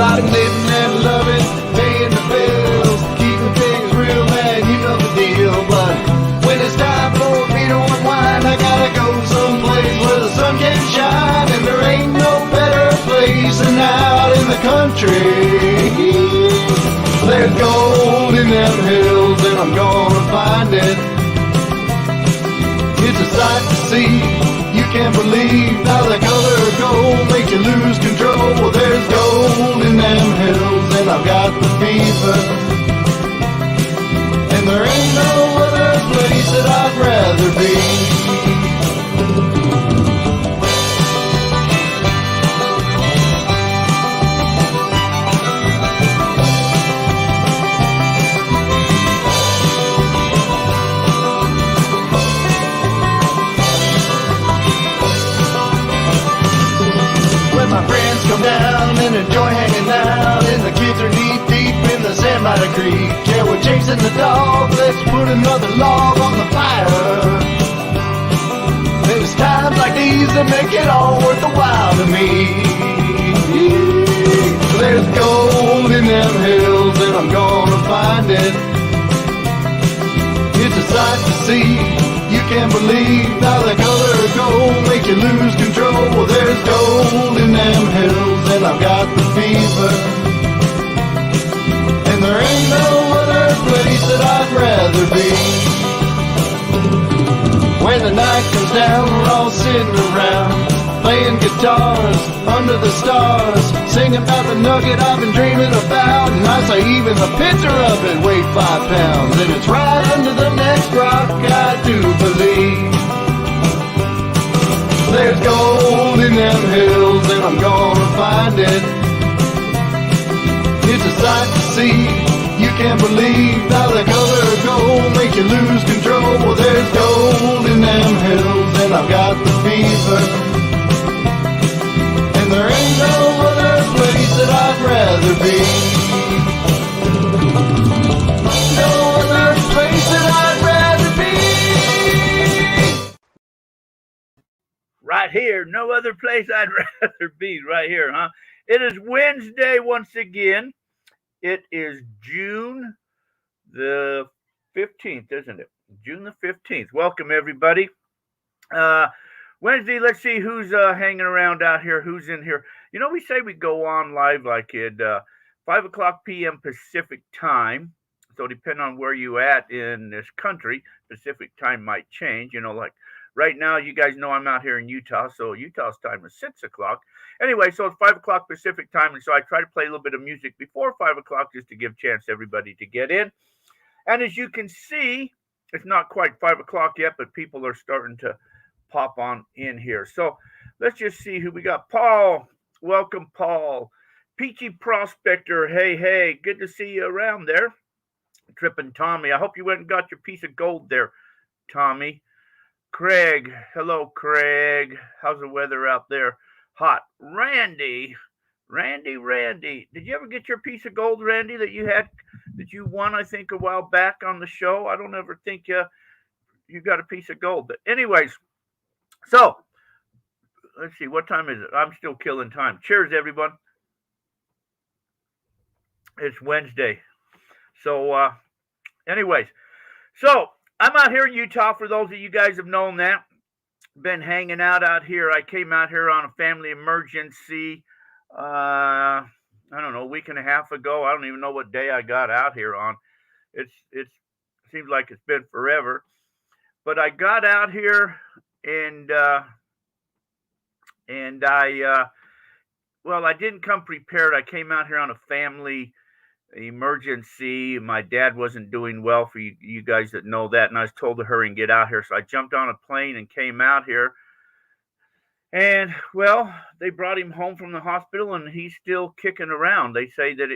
I've been living and loving, paying the bills, keeping things real, man, you know the deal. But when it's time for me to unwind, I gotta go someplace where the sun can shine. And there ain't no better place than out in the country. There's gold in them hills and I'm gonna find it. It's a sight to see, you can't believe how the color of gold makes you lose control. Well, there's gold in them hills and I've got the fever. And there ain't no other place that I'd rather be. My friends come down and enjoy hanging out, and the kids are knee deep in the sand by the creek. Yeah, we're chasing the dog, let's put another log on the fire. There's times like these that make it all worth the while to me. There's gold in them hills and I'm gonna find it. It's a sight to see, you can't believe how the color of gold makes you lose control. Well, there's gold in them hills and I've got the fever. And there ain't no other place that I'd rather be. When the night comes down, we're all sitting around, playing guitars under the stars, singing about the nugget I've been dreaming about. And I say even the picture of it weighed 5 pounds, and it's right under the next rock, I do believe. There's gold in them hills and I'm gonna find it. It's a sight to see, you can't believe how the color of gold makes you lose control. Well, there's gold in them hills and I've got the fever. And there ain't no other place that I'd rather be. No other place that I'd rather be. Right here, no other place I'd rather be. Right here, huh? It is Wednesday once again. It is June the 15th, isn't it? June the 15th. Welcome, everybody. Wednesday, let's see who's hanging around out here, who's in here. You know, we say we go on live like at 5 o'clock p.m. Pacific time. So depending on where you at in this country, Pacific time might change. You know, like right now, you guys know I'm out here in Utah, so Utah's time is 6 o'clock. Anyway, so it's 5 o'clock Pacific time, and so I try to play a little bit of music before 5 o'clock just to give a chance to everybody to get in. And as you can see, it's not quite 5 o'clock yet, but people are starting to pop on in here. So let's just see who we got. Paul, welcome, Paul. Peachy Prospector, hey, good to see you around there. Trippin' Tommy, I hope you went and got your piece of gold there, Tommy. Craig, hello, Craig. How's the weather out there? Hot. Randy, did you ever get your piece of gold, Randy, that you won, I think, a while back on the show? I don't ever think you got a piece of gold. But anyways, so let's see, what time is it? I'm still killing time. Cheers, everyone. It's Wednesday. So anyways, so I'm out here in Utah, for those of you guys have known that. Been hanging out here. I came out here on a family emergency, I don't know, a week and a half ago. I don't even know what day I got out here on. It seems like it's been forever. But I got out here and I didn't come prepared. I came out here on a family emergency. My dad wasn't doing well, for you guys that know that, and I was told to hurry and get out here. So I jumped on a plane and came out here. And well, they brought him home from the hospital, and he's still kicking around. They say that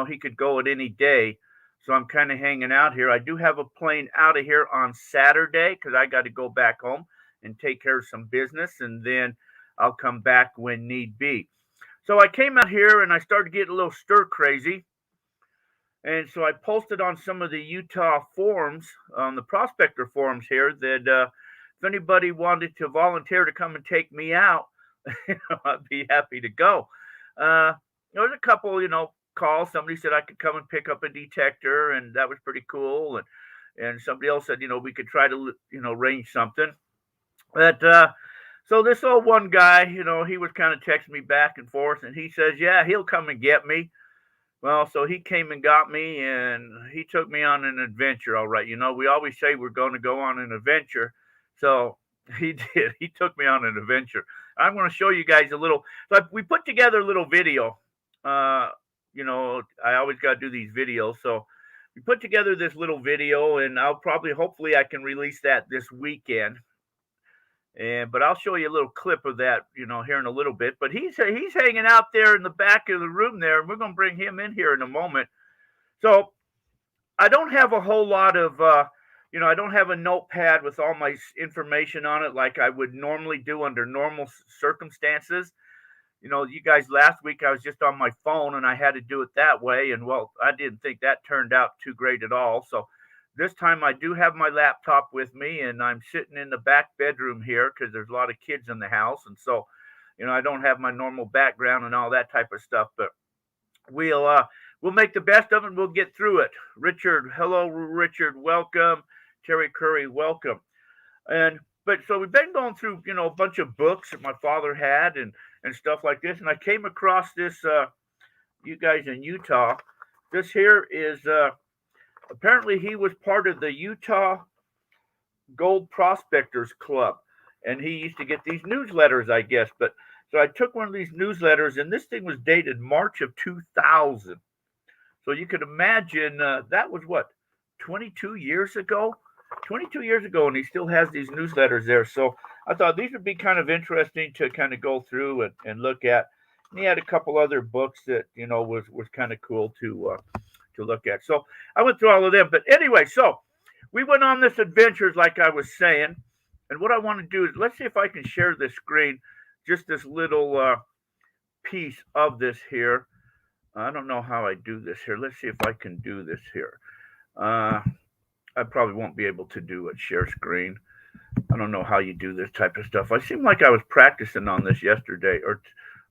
he could go at any day. So I'm kind of hanging out here. I do have a plane out of here on Saturday because I got to go back home and take care of some business, and then I'll come back when need be. So I came out here and I started getting a little stir crazy. And so I posted on some of the Utah forums, on the prospector forums here, that if anybody wanted to volunteer to come and take me out, I'd be happy to go. there was a couple, calls. Somebody said I could come and pick up a detector, and that was pretty cool. And somebody else said, we could try to, arrange something. But so this old one guy, he was kind of texting me back and forth, and he says, yeah, he'll come and get me. Well, so he came and got me, and he took me on an adventure. All right, we always say we're going to go on an adventure, so he did. He took me on an adventure. I'm going to show you guys a little. So we put together a little video. Uh, I always got to do these videos, so we put together this little video, and hopefully, I can release that this weekend. But I'll show you a little clip of that, here in a little bit. But he's hanging out there in the back of the room there, and we're going to bring him in here in a moment. So I don't have a whole lot of, I don't have a notepad with all my information on it like I would normally do under normal circumstances. You guys, last week I was just on my phone and I had to do it that way, and well, I didn't think that turned out too great at all. So this time I do have my laptop with me, and I'm sitting in the back bedroom here because there's a lot of kids in the house. And so, I don't have my normal background and all that type of stuff, but we'll make the best of it and we'll get through it. Richard, hello, Richard, welcome. Terry Curry, welcome. But so we've been going through, a bunch of books that my father had and stuff like this. And I came across this, you guys in Utah. This here is, apparently he was part of the Utah Gold Prospectors Club, and he used to get these newsletters, I guess. But so I took one of these newsletters, and this thing was dated March of 2000. So you could imagine that was what, 22 years ago? 22 years ago, and he still has these newsletters there. So I thought these would be kind of interesting to kind of go through and look at. And he had a couple other books that was kind of cool to look at. So I went through all of them. But anyway, so we went on this adventures, like I was saying. And what I want to do is, let's see if I can share this screen, just this little piece of this here. I don't know how I do this here. Let's see if I can do this here. I probably won't be able to do it, share screen. I don't know how you do this type of stuff. I seem like I was practicing on this yesterday or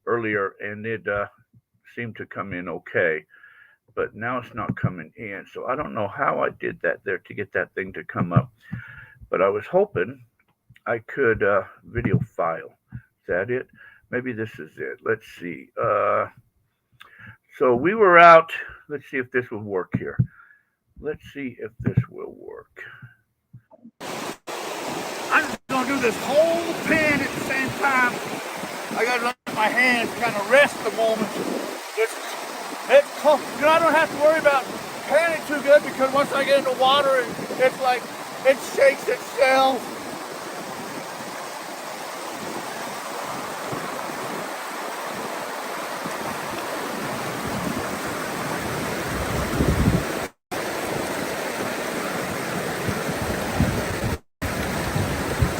earlier, and it seemed to come in okay. But now it's not coming in. So I don't know how I did that there to get that thing to come up. But I was hoping I could video file. Is that it? Maybe this is it. Let's see. So we were out. Let's see if this will work here. Let's see if this will work. I'm just going to do this whole pen at the same time. I got to let my hands kind of rest a moment. It's cold. I don't have to worry about panning too good, because once I get in the water, it's like it shakes itself.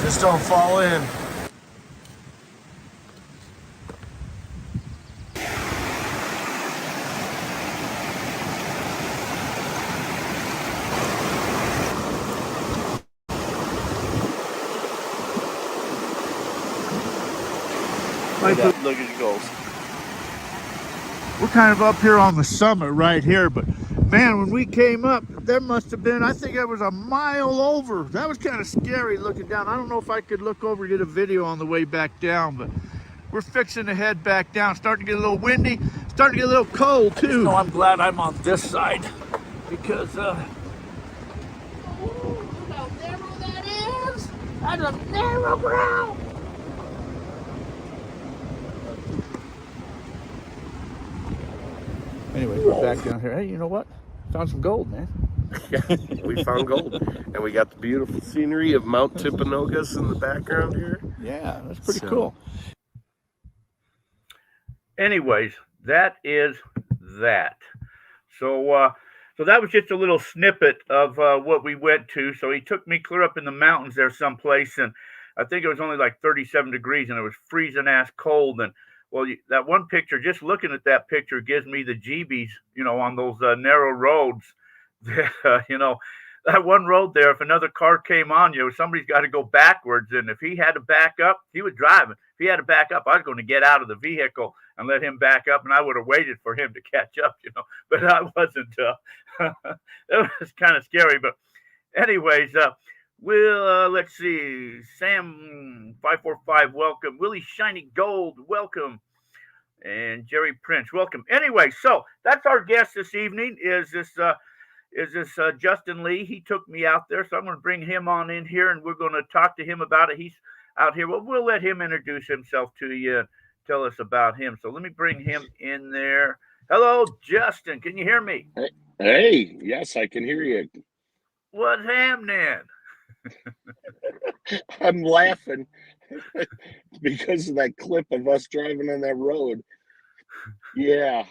Just don't fall in. Look at it goes. We're kind of up here on the summit right here, but man, when we came up, there must have been, I think it was a mile over. That was kind of scary looking down. I don't know if I could look over and get a video on the way back down, but we're fixing to head back down. Starting to get a little windy, starting to get a little cold too. So I'm glad I'm on this side, because look how narrow that is. That's a narrow ground. Anyways, we're back down here. Hey, you know what? Found some gold, man. Yeah, we found gold, and we got the beautiful scenery of Mount Timpanogos in the background here. Yeah, that's pretty cool. Anyways, that is that. So that was just a little snippet of what we went to. So he took me clear up in the mountains there someplace, and I think it was only like 37 degrees, and it was freezing ass cold. And well, that one picture, just looking at that picture gives me the jeebies, on those narrow roads. That one road there, if another car came on you, somebody's got to go backwards. And if he had to back up, he was driving. he had to back up, I was going to get out of the vehicle and let him back up, and I would have waited for him to catch up, but I wasn't. It was kind of scary. But anyways, let's see. Sam 545, welcome. Willie Shiny Gold, welcome. And Jerry Prince, welcome. Anyway, so that's our guest this evening. Is this Justin Lee? He took me out there, so I'm going to bring him on in here, and we're going to talk to him about it. He's out here. Well, we'll let him introduce himself to you and tell us about him. So let me bring him in there. Hello, Justin. Can you hear me? Hey, yes, I can hear you. What's happening? I'm laughing because of that clip of us driving on that road. Yeah.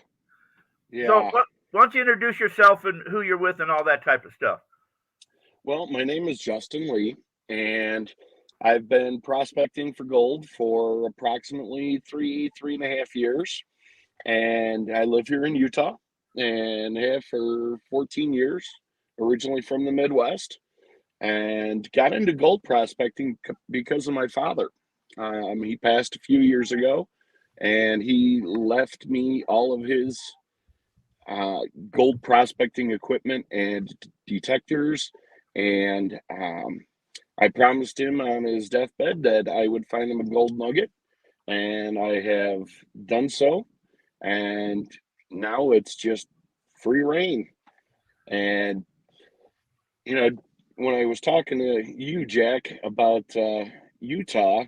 So why don't you introduce yourself and who you're with and all that type of stuff? Well, my name is Justin Lee, and I've been prospecting for gold for approximately 3.5 years. And I live here in Utah and have for 14 years, originally from the Midwest, and got into gold prospecting because of my father. He passed a few years ago, and he left me all of his gold prospecting equipment and detectors. And I promised him on his deathbed that I would find him a gold nugget, and I have done so. And now it's just free reign. And, when I was talking to you, Jack, about Utah,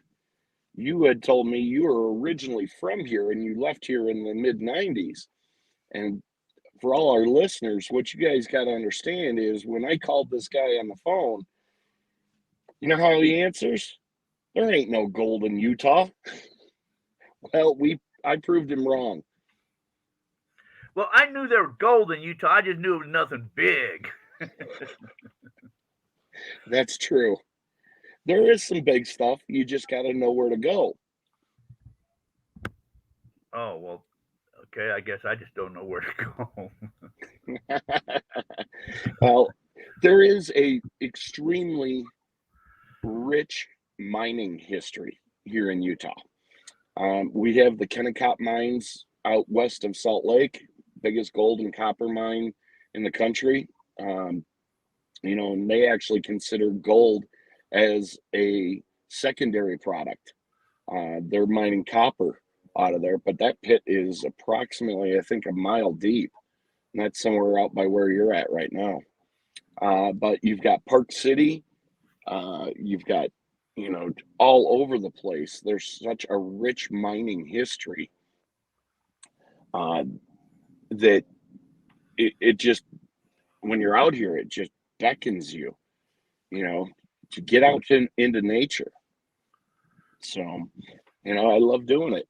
you had told me you were originally from here and you left here in the mid 90s. And for all our listeners, what you guys got to understand is when I called this guy on the phone, you know how he answers? There ain't no gold in Utah. Well, I proved him wrong. Well, I knew there was gold in Utah. I just knew it was nothing big. That's true. There is some big stuff. You just got to know where to go. Oh, well, okay. I guess I just don't know where to go. Well, there is a extremely rich mining history here in Utah. We have the Kennecott mines out west of Salt Lake, biggest gold and copper mine in the country. And they actually consider gold as a secondary product. They're mining copper out of there, but that pit is approximately, I think, a mile deep. And that's somewhere out by where you're at right now. But you've got Park City, you've got, all over the place. There's such a rich mining history that it just, when you're out here, it just beckons you, to get out into nature. So, I love doing it.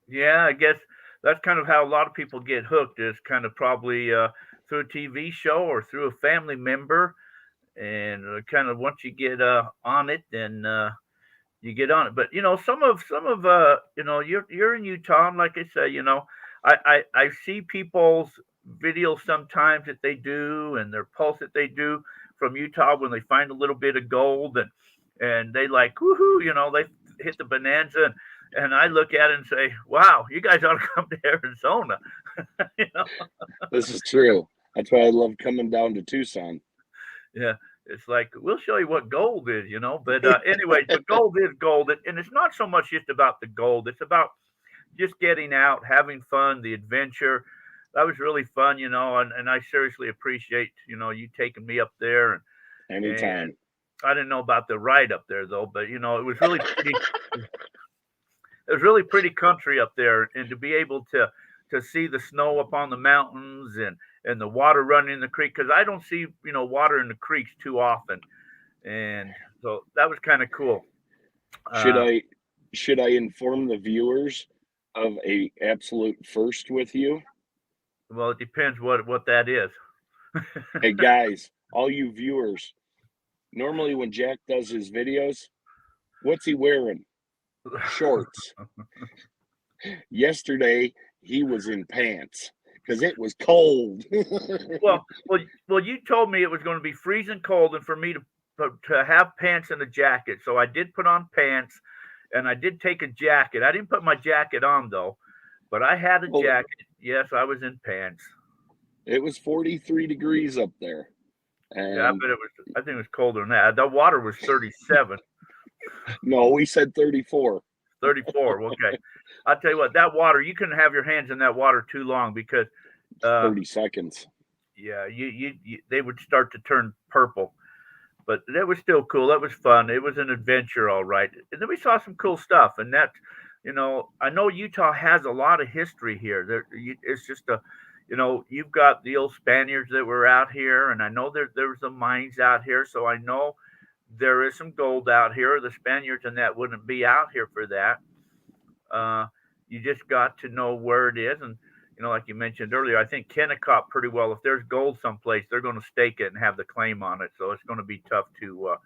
Yeah, I guess that's kind of how a lot of people get hooked, is kind of probably through a TV show or through a family member. And kind of once you get on it, then you get on it. But some of you're in Utah, and like I say, I see people's videos sometimes that they do, and their posts that they do from Utah when they find a little bit of gold, and they like woohoo, they hit the bonanza, and I look at it and say, wow, you guys ought to come to Arizona. This is true. That's why I love coming down to Tucson. Yeah, it's like, we'll show you what gold is, But anyway, but gold is gold. And it's not so much just about the gold. It's about just getting out, having fun, the adventure. That was really fun, and I seriously appreciate, you taking me up there. Anytime. And I didn't know about the ride up there, though, but, it was really pretty. It was really pretty country up there. And to be able to see the snow up on the mountains and the water running in the creek, because I don't see water in the creeks too often, and so that was kind of cool. Should I inform the viewers of a absolute first with you? Well, it depends what that is. Hey guys, all you viewers, normally when Jack does his videos, what's he wearing? Shorts. Yesterday he was in pants because it was cold. well, you told me it was going to be freezing cold, and for me to have pants and a jacket. So I did put on pants, and I did take a jacket. I didn't put my jacket on though, but I had a Well, jacket. Yes, I was in pants. it was 43 degrees up there. Yeah, I And bet it was. I think it was colder than that. The water was 37, no, we said 34. 34. Okay, I'll tell you what. That water, you couldn't have your hands in that water too long because, uh, 30 seconds. yeah, they would start to turn purple. But that was still cool. That was fun. It was an adventure, all right. And then we saw some cool stuff. And that, I know Utah has a lot of history here. It's just you've got the old Spaniards that were out here, and I know there was some mines out here. So I know there is some gold out here. The Spaniards and that wouldn't be out here for that. You just got to know where it is, and like you mentioned earlier, I think Kennecott pretty well. If there's gold someplace, they're going to stake it and have the claim on it. So it's going to be tough to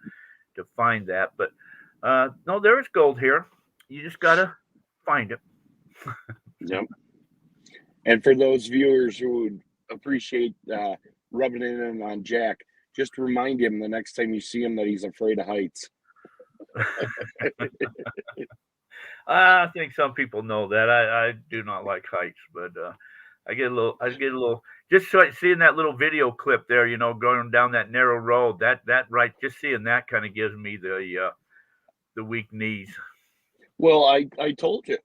find that. But no, there is gold here. You just got to find it. Yep. And for those viewers who would appreciate rubbing it in on Jack, just remind him the next time you see him that he's afraid of heights. I think some people know that. I do not like heights, but I get a little just seeing that little video clip there, going down that narrow road. That right, just seeing that kind of gives me the weak knees. Well, I told you,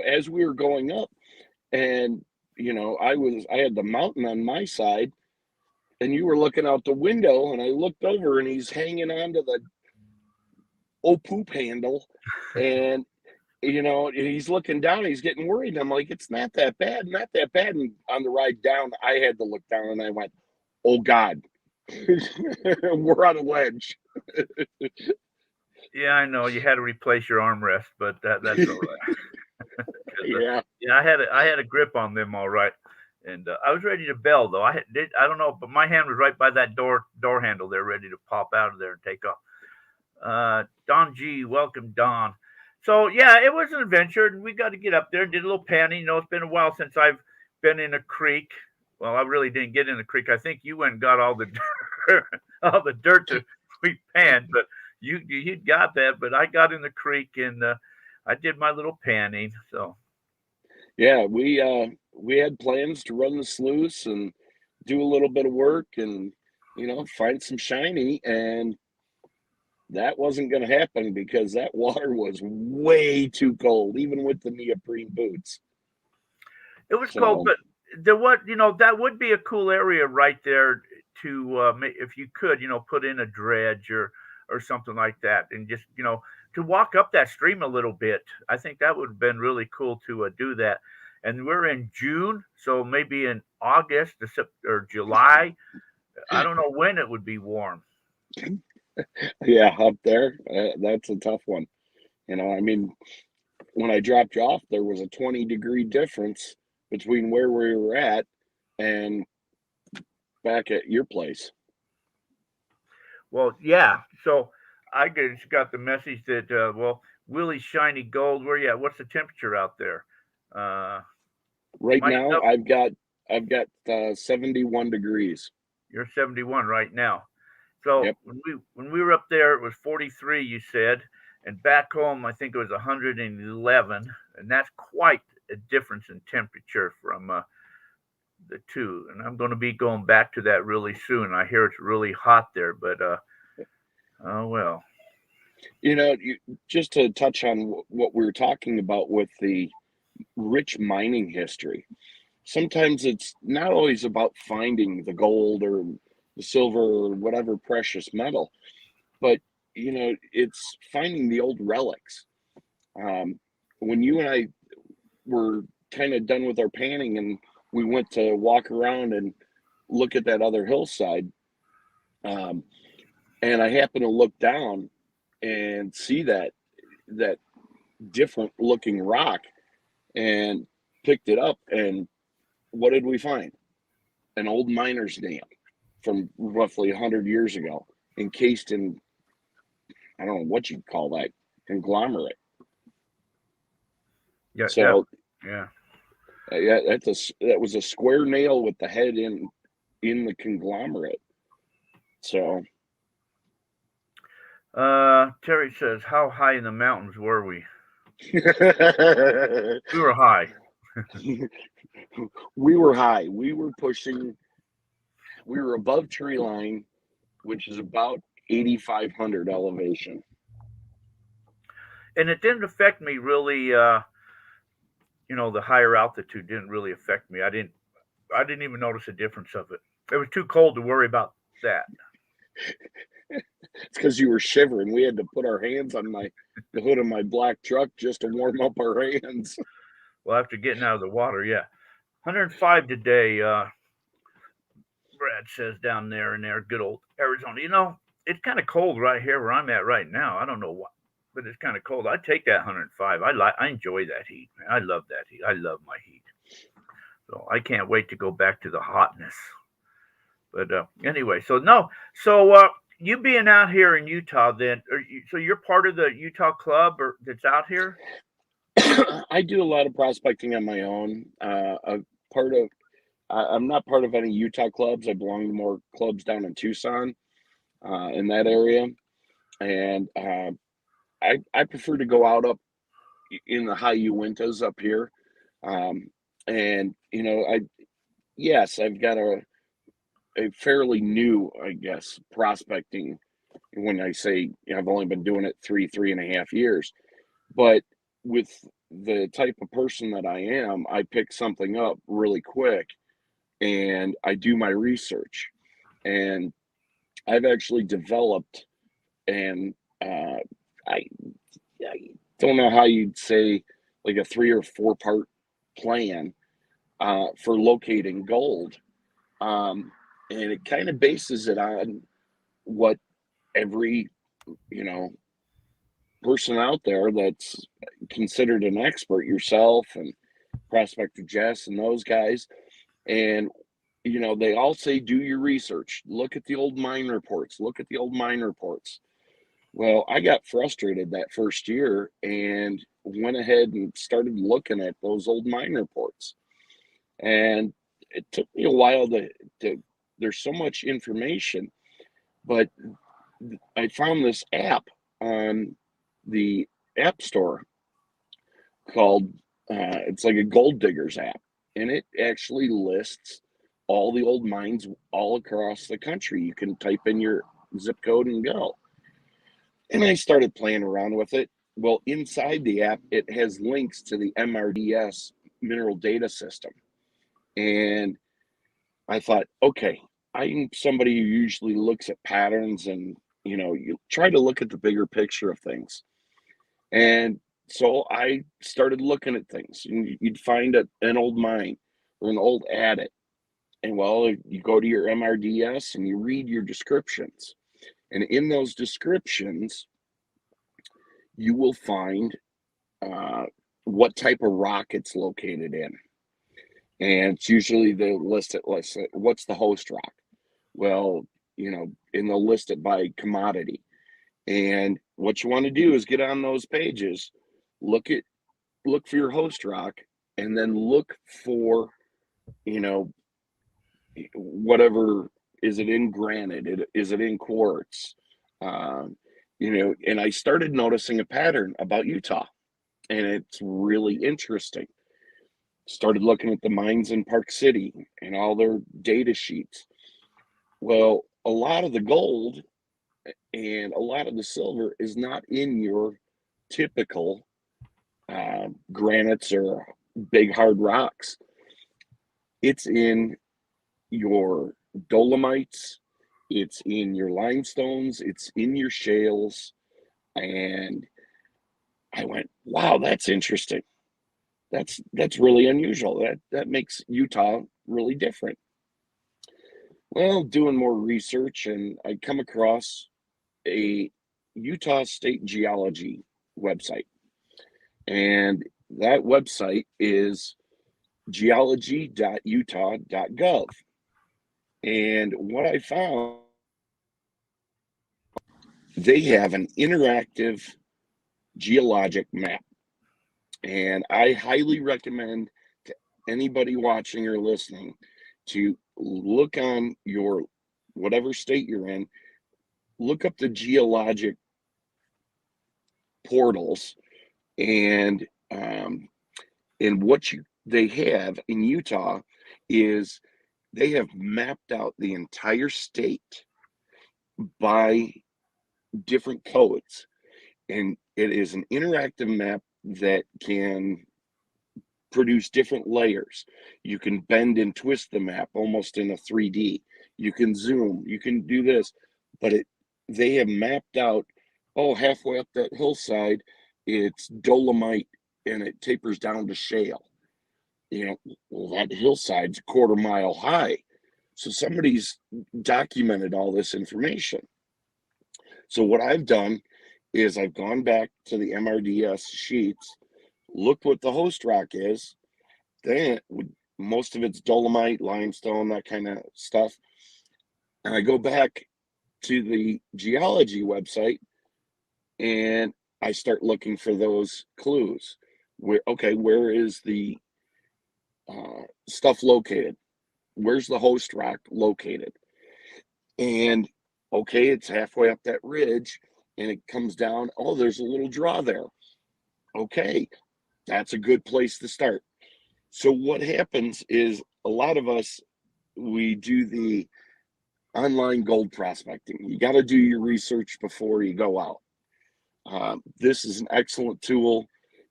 as we were going up, and I had the mountain on my side, and you were looking out the window, and I looked over, and he's hanging onto the poop handle, and he's looking down, he's getting worried. I'm like, it's not that bad, not that bad. And on the ride down, I had to look down, and I went, oh God, we're on a ledge. Yeah, I know you had to replace your armrest, but that's all right. Yeah. I had a grip on them all right, and I was ready to bail though. I don't know, but my hand was right by that door handle there, ready to pop out of there and take off. Don G, welcome Don. So yeah, it was an adventure, and we got to get up there and did a little panning. It's been a while since I've been in a creek. Well, I really didn't get in the creek. I think you went and got all the dirt to we panned, but you got that. But I got in the creek and I did my little panning. So yeah, we had plans to run the sluice and do a little bit of work and find some shiny, and that wasn't going to happen because that water was way too cold, even with the neoprene boots. It was cold, but that would be a cool area right there to if you could, put in a dredge or something like that, and just to walk up that stream a little bit. I think that would have been really cool to do that. And we're in June, so maybe in August or July. I don't know when it would be warm. Yeah, up there, that's a tough one. I mean, when I dropped you off, there was a 20-degree difference between where we were at and back at your place. Well, yeah. So I just got the message that Willie's shiny gold. Where you at? What's the temperature out there? Right now, I've got 71 degrees. You're 71 right now. So yep. when we were up there, it was 43. You said, and back home, I think it was 111, and that's quite a difference in temperature from the two. And I'm going to be going back to that really soon. I hear it's really hot there, but oh well. Just to touch on what we were talking about with the rich mining history, sometimes it's not always about finding the gold or the silver or whatever precious metal, but it's finding the old relics. When you and I were kind of done with our panning and we went to walk around and look at that other hillside, and I happened to look down and see that different looking rock and picked it up, and what did we find? An old miner's dam from roughly 100 years ago, encased in, I don't know what you'd call that, conglomerate. Yeah. So yeah. That was a square nail with the head in the conglomerate. So Terry says, how high in the mountains were we? We were high. We were high. We were pushing. We were above tree line, which is about 8,500 elevation. And it didn't affect me really. The higher altitude didn't really affect me. I didn't even notice a difference of it. It was too cold to worry about that. It's because you were shivering. We had to put our hands on the hood of my black truck just to warm up our hands. Well, after getting out of the water, yeah, 105 today. Brad says down there in there, good old Arizona. It's kind of cold right here where I'm at right now. I don't know why, but it's kind of cold. I take that 105. I enjoy that heat, man. I love that heat. I love my heat. So I can't wait to go back to the hotness. But anyway, so no, so you being out here in Utah, then, so you're part of the Utah club or that's out here? I do a lot of prospecting on my own. I'm not part of any Utah clubs. I belong to more clubs down in Tucson, in that area, and I prefer to go out up in the high Uintas up here, and I've got a fairly new, I guess, prospecting. When I say I've only been doing it 3.5 years, but with the type of person that I am, I pick something up really quick and I do my research. And I've actually developed, and I, I don't know how you'd say, like a 3 or 4 part plan for locating gold. And it kind of bases it on what every, you know, person out there that's considered an expert, yourself and Prospector Jess and those guys. And, they all say, do your research, look at the old mine reports, look at the old mine reports. Well, I got frustrated that first year and went ahead and started looking at those old mine reports. And it took me a while to there's so much information, but I found this app on the App Store called it's like a gold diggers app, and it actually lists all the old mines all across the country. You can type in your zip code and go. And I started playing around with it. Well, inside the app, it has links to the MRDS mineral data system. And I thought, okay, I'm somebody who usually looks at patterns and, you try to look at the bigger picture of things. And so I started looking at things, and you'd find an old mine or an old adit. And well, you go to your MRDS and you read your descriptions. And in those descriptions, you will find what type of rock it's located in. And it's usually they list it, what's the host rock? Well, and they'll list it by commodity. And what you want to do is get on those pages, look for your host rock, and then look for, whatever, is it in granite? Is it in quartz? And I started noticing a pattern about Utah, and it's really interesting. Started looking at the mines in Park City and all their data sheets. Well, a lot of the gold and a lot of the silver is not in your typical granites or big hard rocks. It's in your dolomites, it's in your limestones, it's in your shales. And I went, wow, that's interesting. That's really unusual. That makes Utah really different. Well, doing more research, and I come across a Utah State Geology website. And that website is geology.utah.gov. And what I found, they have an interactive geologic map. And I highly recommend to anybody watching or listening to look on your whatever state you're in, look up the geologic portals And what they have in Utah is they have mapped out the entire state by different codes. And it is an interactive map that can produce different layers. You can bend and twist the map almost in a 3D. You can zoom, you can do this, but they have mapped out, halfway up that hillside, it's dolomite and it tapers down to shale. Well, that hillside's a quarter mile high. So somebody's documented all this information. So what I've done is I've gone back to the MRDS sheets, looked what the host rock is, then most of it's dolomite, limestone, that kind of stuff. And I go back to the geology website and I start looking for those clues. Where is the stuff located? Where's the host rock located? And it's halfway up that ridge and it comes down. Oh, there's a little draw there. Okay, that's a good place to start. So what happens is a lot of us, we do the online gold prospecting. You got to do your research before you go out. This is an excellent tool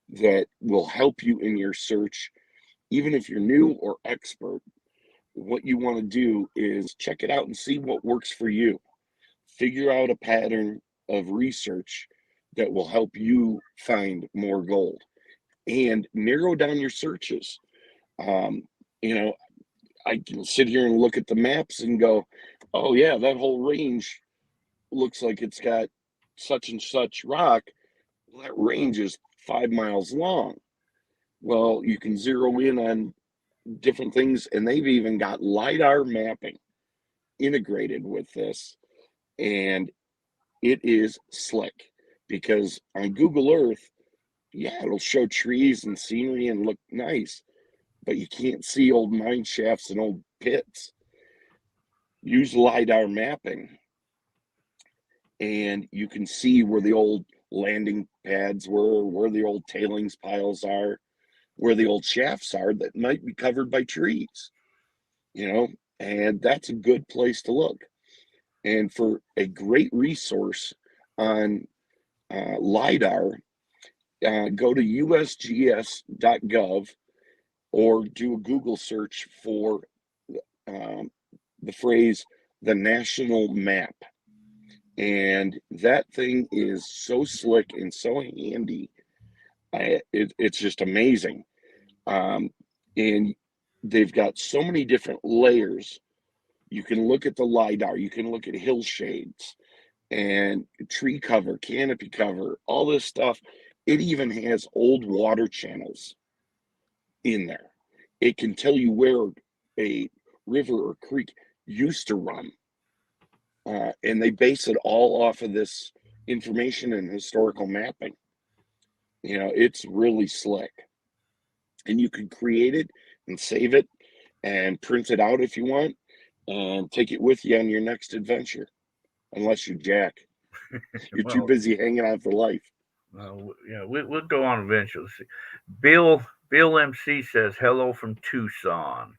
that will help you in your search. Even if you're new or expert, what you want to do is check it out and see what works for you. Figure out a pattern of research that will help you find more gold and narrow down your searches. I can sit here and look at the maps and go, oh yeah, that whole range looks like it's got such and such rock. Well, that range is 5 miles long. Well, you can zero in on different things, and they've even got LiDAR mapping integrated with this, and it is slick because on Google Earth, it'll show trees and scenery and look nice, but you can't see old mine shafts and old pits. Use LiDAR mapping, and you can see where the old landing pads were, where the old tailings piles are, where the old shafts are that might be covered by trees, and that's a good place to look. And for a great resource on LiDAR, go to usgs.gov or do a Google search for the phrase, the national map. And that thing is so slick and so handy. It's just amazing. And they've got so many different layers. You can look at the LiDAR, you can look at hillshades and tree cover, canopy cover, all this stuff. It even has old water channels in there. It can tell you where a river or creek used to run. And they base it all off of this information and historical mapping. It's really slick. And you can create it and save it and print it out if you want and take it with you on your next adventure. Unless you're Jack. You're too busy hanging on for life. We'll go on eventually. Bill MC says hello from Tucson.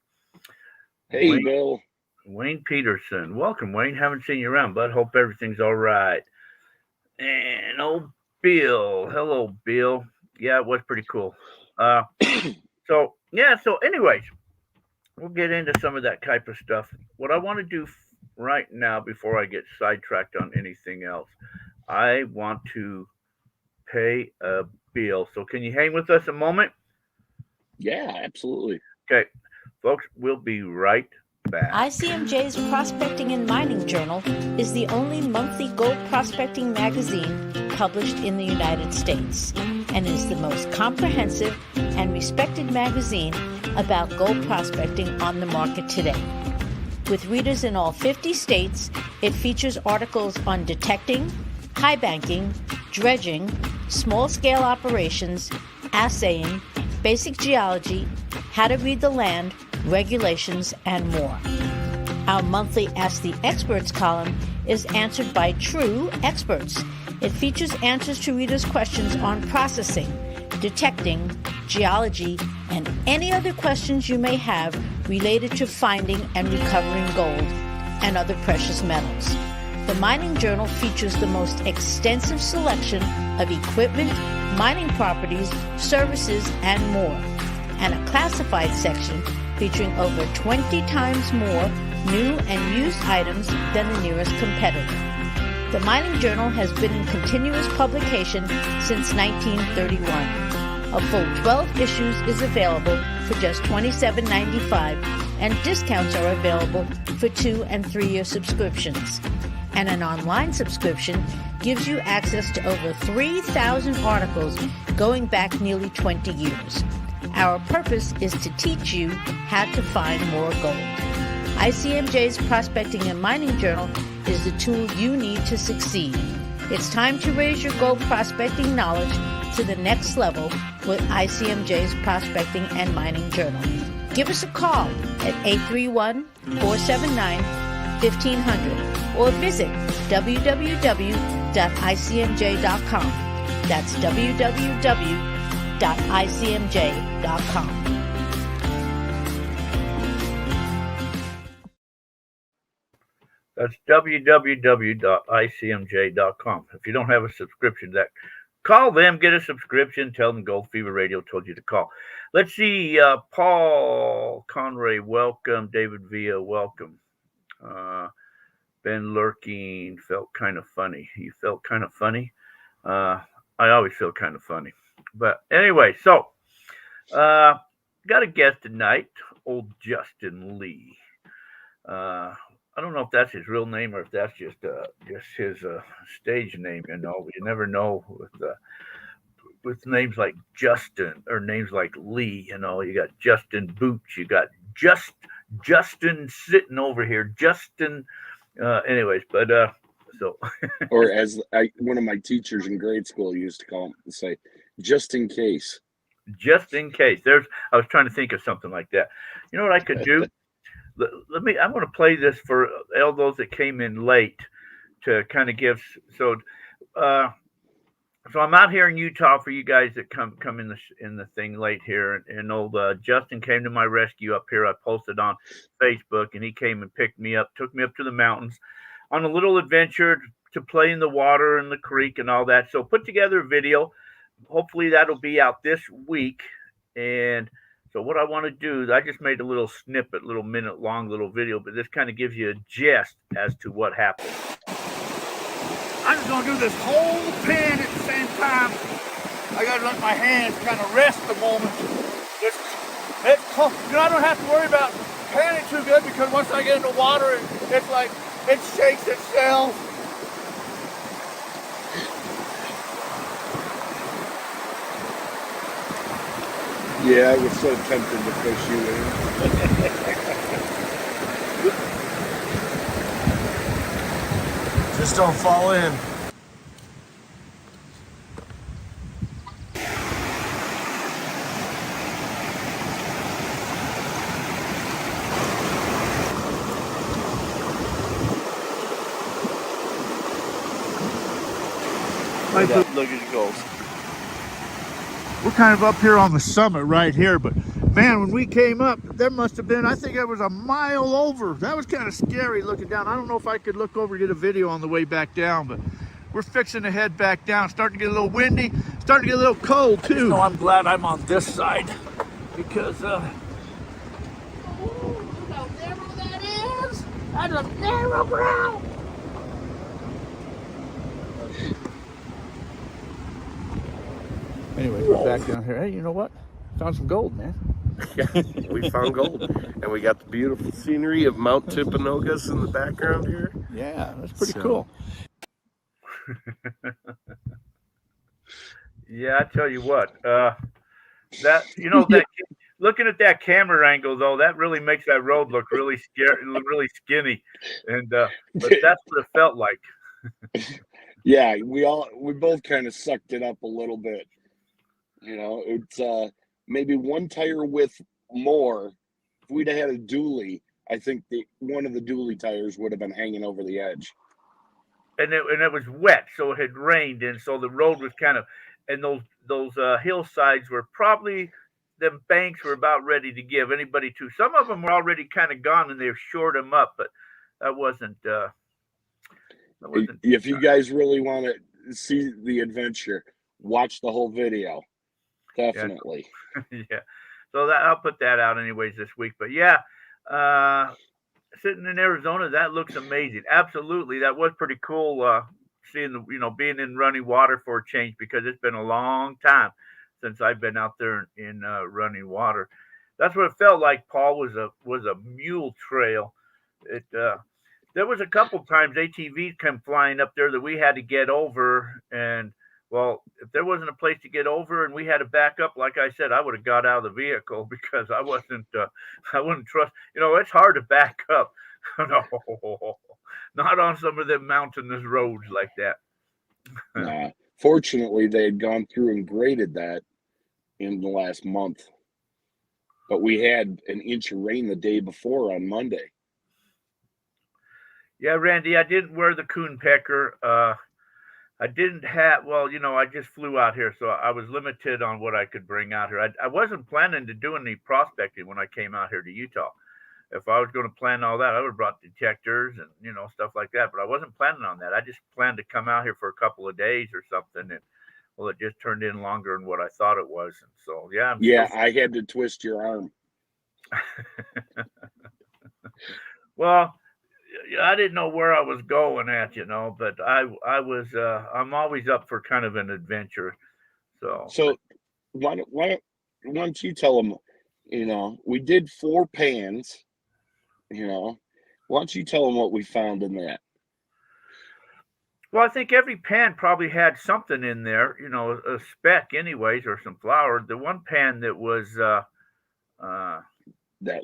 Hey, Bill. Wayne Peterson. Welcome, Wayne. Haven't seen you around, bud. Hope everything's all right. And Bill. Hello, Bill. Yeah, it was pretty cool. So anyways, we'll get into some of that type of stuff. What I want to do right now, before I get sidetracked on anything else, I want to pay a bill. So can you hang with us a moment? Yeah, absolutely. Okay, folks, we'll be right back. ICMJ's Prospecting and Mining Journal is the only monthly gold prospecting magazine published in the United States and is the most comprehensive and respected magazine about gold prospecting on the market today. With readers in all 50 states, it features articles on detecting, high banking, dredging, small-scale operations, assaying, basic geology, how to read the land, regulations, and more. Our monthly Ask the Experts column is answered by true experts. It features answers to readers' questions on processing, detecting, geology, and any other questions you may have related to finding and recovering gold and other precious metals. The Mining Journal features the most extensive selection of equipment, mining properties, services, and more, and a classified section featuring over 20 times more new and used items than the nearest competitor. The Mining Journal has been in continuous publication since 1931. A full 12 issues is available for just $27.95, and discounts are available for 2- and 3-year subscriptions. And an online subscription gives you access to over 3,000 articles going back nearly 20 years. Our purpose is to teach you how to find more gold. ICMJ's Prospecting and Mining Journal is the tool you need to succeed. It's time to raise your gold prospecting knowledge to the next level with ICMJ's Prospecting and Mining Journal. Give us a call at 831-479-1500 or visit www.icmj.com. That's www.icmj.com. That's www.icmj.com. If you don't have a subscription to that, call them, get a subscription, tell them Gold Fever Radio told you to call. Let's see, Paul Conray, welcome. David Villa, welcome. Ben Lurking felt kind of funny. He felt kind of funny. I always feel kind of funny. But anyway, so got a guest tonight, old Justin Lee. I don't know if that's his real name or if that's just his stage name. You know, you never know with names like Justin or names like Lee. You know, you got Justin Boots, you got Justin sitting over here, Justin. Anyways, but so. Or as one of my teachers in grade school used to call him, say, just in case. Just in case. I was trying to think of something like that. You know what I could do? I'm going to play this for all those that came in late to kind of give. So I'm out here in Utah for you guys that come in the thing late here, and old Justin came to my rescue up here. I posted on Facebook, and he came and picked me up, took me up to the mountains on a little adventure to play in the water and the creek and all that. So put together a video. Hopefully that'll be out this week. And so what I want to do is I just made a little snippet, little minute long little video, but this kind of gives you a gist as to what happened. I'm just going to do this whole pin at the same time. I got to let my hands kind of rest a moment. I don't have to worry about panning too good because once I get in the water, it's like it shakes itself. Yeah, I was so tempted to push you in. Just don't fall in. Look as it goes. We're kind of up here on the summit right here, but man, when we came up, there must have been, I think it was a mile over. That was kind of scary looking down. I don't know if I could look over and get a video on the way back down, but we're fixing to head back down. Starting to get a little windy, starting to get a little cold too. So I'm glad I'm on this side because, look how narrow that is. That's a narrow ground. Anyway, we're back down here. Hey, you know what? Found some gold, man. Yeah, we found gold. And we got the beautiful scenery of Mount Timpanogos in the background here. Yeah, that's pretty cool. Yeah, I tell you what, looking at that camera angle though, that really makes that road look really scary, really skinny, and but that's what it felt like. Yeah, we both kind of sucked it up a little bit. You know, it's maybe one tire width more. If we'd have had a dually, I think one of the dually tires would have been hanging over the edge. And it was wet, so it had rained, and so the road was kind of and those hillsides were probably, the banks were about ready to give anybody to. Some of them were already kind of gone, and they've shored them up, but that wasn't If you guys really want to see the adventure, watch the whole video. Definitely. yeah. So that I'll put that out anyways this week. But yeah, sitting in Arizona, that looks amazing. Absolutely, that was pretty cool. Seeing being in running water for a change, because it's been a long time since I've been out there in running water. That's what it felt like. Paul was a mule trail. It There was a couple times ATVs come flying up there that we had to get over, and well, if there wasn't a place to get over and we had to back up, like I said, I would have got out of the vehicle because I wouldn't trust. It's hard to back up. No, not on some of them mountainous roads like that. Nah. Fortunately, they had gone through and graded that in the last month, but we had an inch of rain the day before on Monday. Yeah, Randy, I didn't wear the coon pecker. I didn't have, well, I just flew out here, so I was limited on what I could bring out here. I wasn't planning to do any prospecting when I came out here to Utah. If I was going to plan all that, I would have brought detectors and, stuff like that. But I wasn't planning on that. I just planned to come out here for a couple of days or something. And, well, it just turned in longer than what I thought it was. And so, yeah. I had to twist your arm. Well, I didn't know where I was going at, but I'm always up for kind of an adventure. So why don't you tell them, we did 4 pans, why don't you tell them what we found in that? Well, I think every pan probably had something in there, a speck anyways, or some flour. The one pan that was, that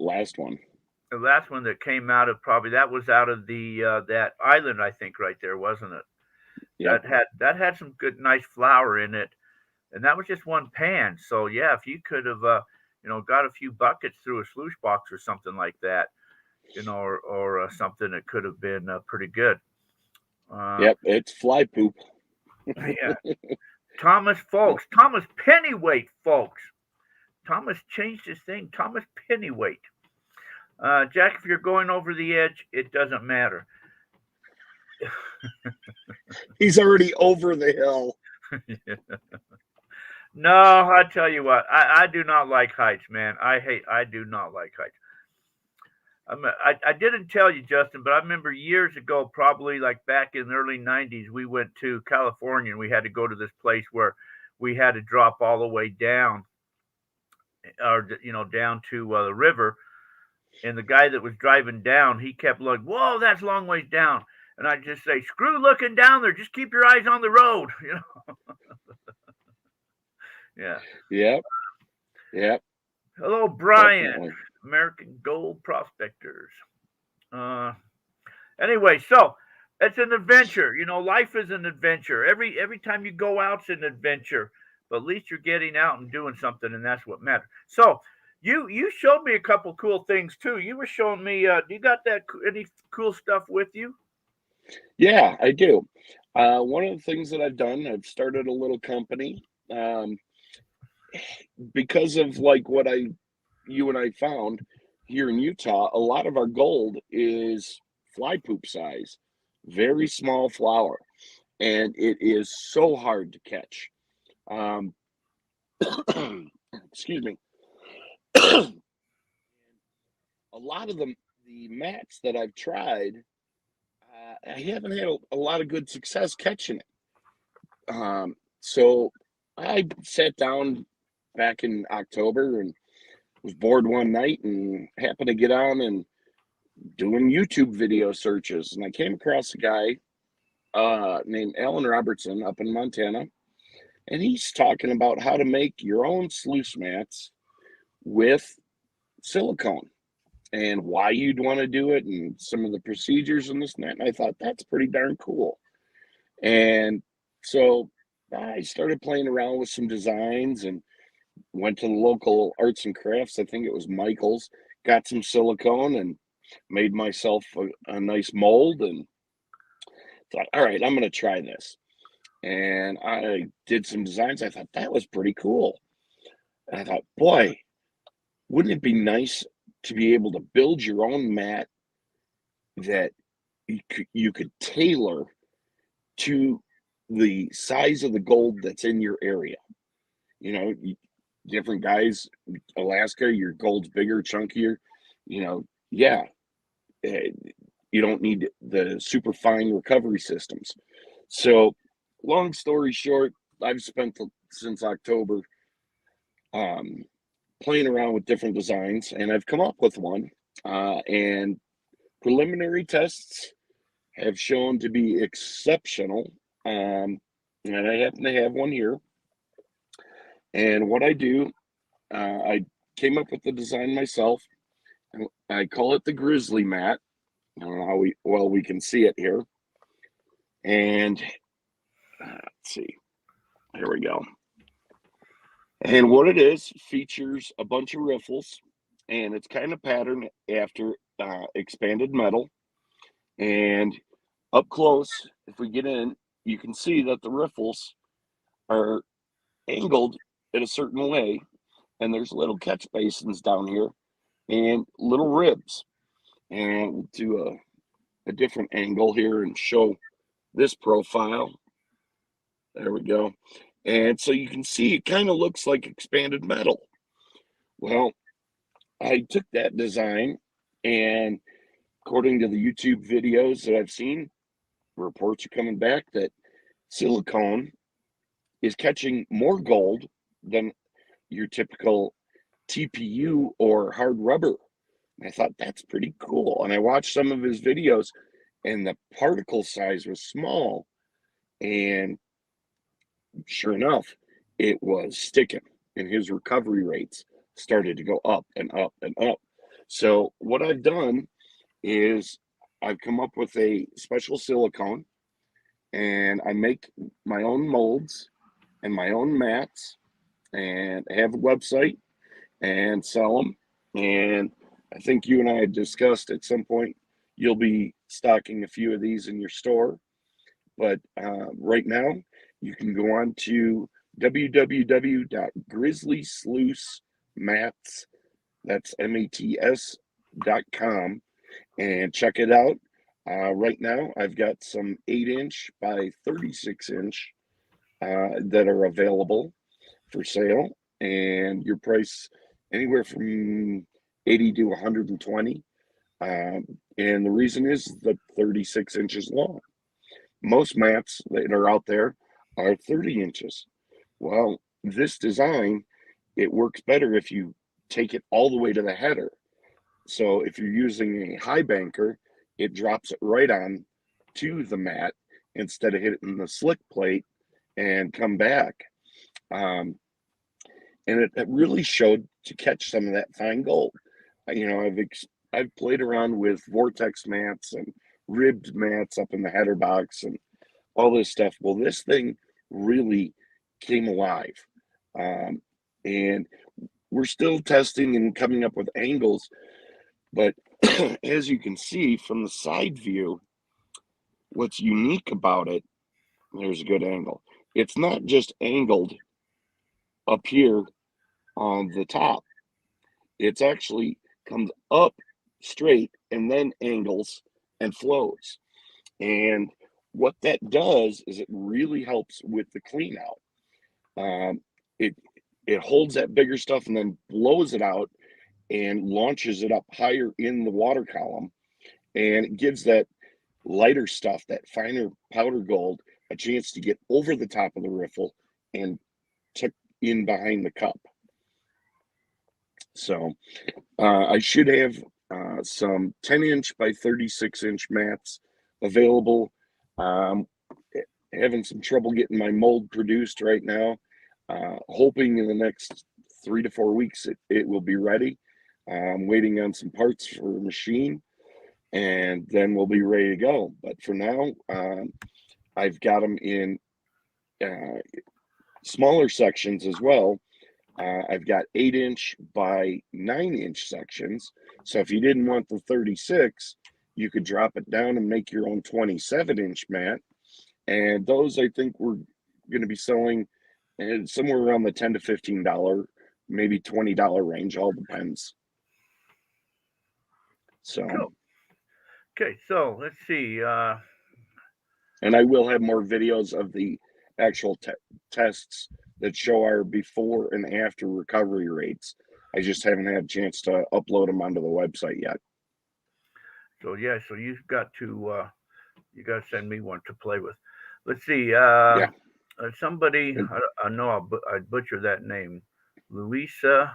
last one. The last one that came out of that was out of the that island, I think, right there, wasn't it? Yeah. That had some good, nice flour in it, and that was just one pan. So yeah, if you could have got a few buckets through a sluice box or something like that, or something, that could have been pretty good. Yep, it's fly poop. Yeah, Thomas Pennyweight, folks. Thomas changed his thing. Thomas Pennyweight. Jack, if you're going over the edge, it doesn't matter. He's already over the hill. Yeah. No, I tell you what, I do not like heights, man. I do not like heights. I didn't tell you, Justin, but I remember years ago, probably like back in the early 90s, we went to California and we had to go to this place where we had to drop all the way down, or, down to the river. And the guy that was driving down, he kept looking, whoa, that's a long ways down. And I just say, screw looking down there. Just keep your eyes on the road. Yeah. Yep. Hello, Brian. Definitely. American Gold Prospectors. Anyway, so it's an adventure. Life is an adventure. Every time you go out, it's an adventure. But at least you're getting out and doing something, and that's what matters. So you showed me a couple cool things too. You were showing me. Do you got any cool stuff with you? Yeah, I do. One of the things that I've done, I've started a little company. Because of like what you and I found here in Utah, a lot of our gold is fly poop size, very small flower, and it is so hard to catch. Excuse me. A lot of the mats that I've tried, I haven't had a lot of good success catching it. So I sat down back in October and was bored one night and happened to get on and doing YouTube video searches. And I came across a guy named Alan Robertson up in Montana. And he's talking about how to make your own sluice mats with silicone and why you'd want to do it and some of the procedures and this and that. And I thought, that's pretty darn cool. And so I started playing around with some designs and went to the local arts and crafts. I think it was Michael's, got some silicone and made myself a nice mold and thought, all right, I'm going to try this. and I did some designs. I thought that was pretty cool. And I thought, boy, wouldn't it be nice to be able to build your own mat that you could tailor to the size of the gold that's in your area? You know, different guys, Alaska, your gold's bigger, chunkier. You know, yeah, you don't need the super fine recovery systems. So, long story short, I've spent since October playing around with different designs, and I've come up with one. And preliminary tests have shown to be exceptional. And I happen to have one here. And what I do, I came up with the design myself. I call it the Grizzly mat. I don't know how well we can see it here. And let's see. Here we go. And what it is features a bunch of riffles, and it's kind of patterned after expanded metal. And up close, if we get in, you can see that the riffles are angled in a certain way, and there's little catch basins down here and little ribs. And we'll do a different angle here and show this profile. There we go. And so you can see it kind of looks like expanded metal. Well, I took that design, and according to the YouTube videos that I've seen, reports are coming back that silicone is catching more gold than your typical TPU or hard rubber. And I thought that's pretty cool. And I watched some of his videos, and the particle size was small. And sure enough, it was sticking, and his recovery rates started to go up and up and up. So what I've done is I've come up with a special silicone, and I make my own molds and my own mats, and I have a website and sell them. And I think you and I had discussed at some point you'll be stocking a few of these in your store. But right now, you can go on to www.grizzlysluicemats, that's MATS.com, and check it out. Right now, I've got some 8-inch by 36-inch that are available for sale, and your price anywhere from 80 to 120. And the reason is the 36 inches long. Most mats that are out there are 30 inches. Well, this design, it works better if you take it all the way to the header. So if you're using a high banker, it drops it right on to the mat instead of hitting the slick plate and come back. And it really showed to catch some of that fine gold. You know, I've played around with vortex mats and ribbed mats up in the header box and all this stuff. Well, this thing really came alive. And we're still testing and coming up with angles, but as you can see from the side view, what's unique about it, there's a good angle. It's not just angled up here on the top. It's actually comes up straight and then angles and flows. And what that does is it really helps with the clean out. It holds that bigger stuff and then blows it out and launches it up higher in the water column, and it gives that lighter stuff, that finer powder gold, a chance to get over the top of the riffle and tuck in behind the cup. So I should have some 10-inch by 36-inch mats available. Having some trouble getting my mold produced right now. Hoping in the next 3 to 4 weeks it will be ready. I'm waiting on some parts for a machine, and then we'll be ready to go. But for now, I've got them in smaller sections as well. I've got 8-inch by 9-inch sections. So if you didn't want the 36, you could drop it down and make your own 27-inch mat. and those I think we're going to be selling somewhere around the $10 to $15, maybe $20 range. All depends. So, Cool. Okay, so let's see. and I will have more videos of the actual tests that show our before and after recovery rates. I just haven't had a chance to upload them onto the website yet. So yeah, so you've got to send me one to play with. Let's see. Yeah. Somebody, I know I butcher that name, Luisa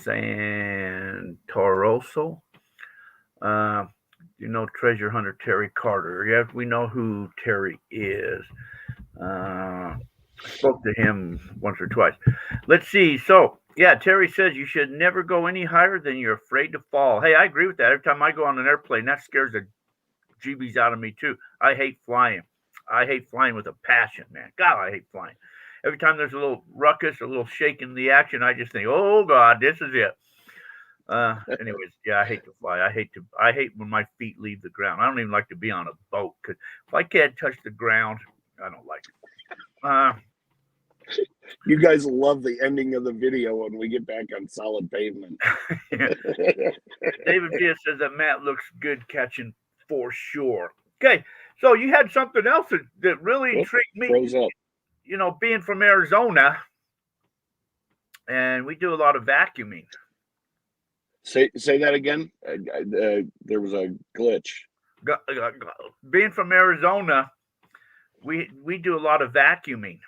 Santoroso. You know, treasure hunter Terry Carter. Yeah, we know who Terry is. I spoke to him once or twice. Let's see. So, yeah, Terry says you should never go any higher than you're afraid to fall. Hey, I agree with that. Every time I go on an airplane, that scares the GBs out of me, too. I hate flying. I hate flying with a passion, man. God, I hate flying. Every time there's a little ruckus, a little shake in the action, I just think, oh, God, this is it. Anyways, yeah, I hate to fly. I hate when my feet leave the ground. I don't even like to be on a boat because if I can't touch the ground, I don't like it. You guys love the ending of the video when we get back on solid pavement. David Diaz says that Matt looks good catching for sure. Okay, so you had something else that really intrigued me. Froze up. You know, being from Arizona, and we do a lot of vacuuming. Say that again. There was a glitch. Being from Arizona, we do a lot of vacuuming.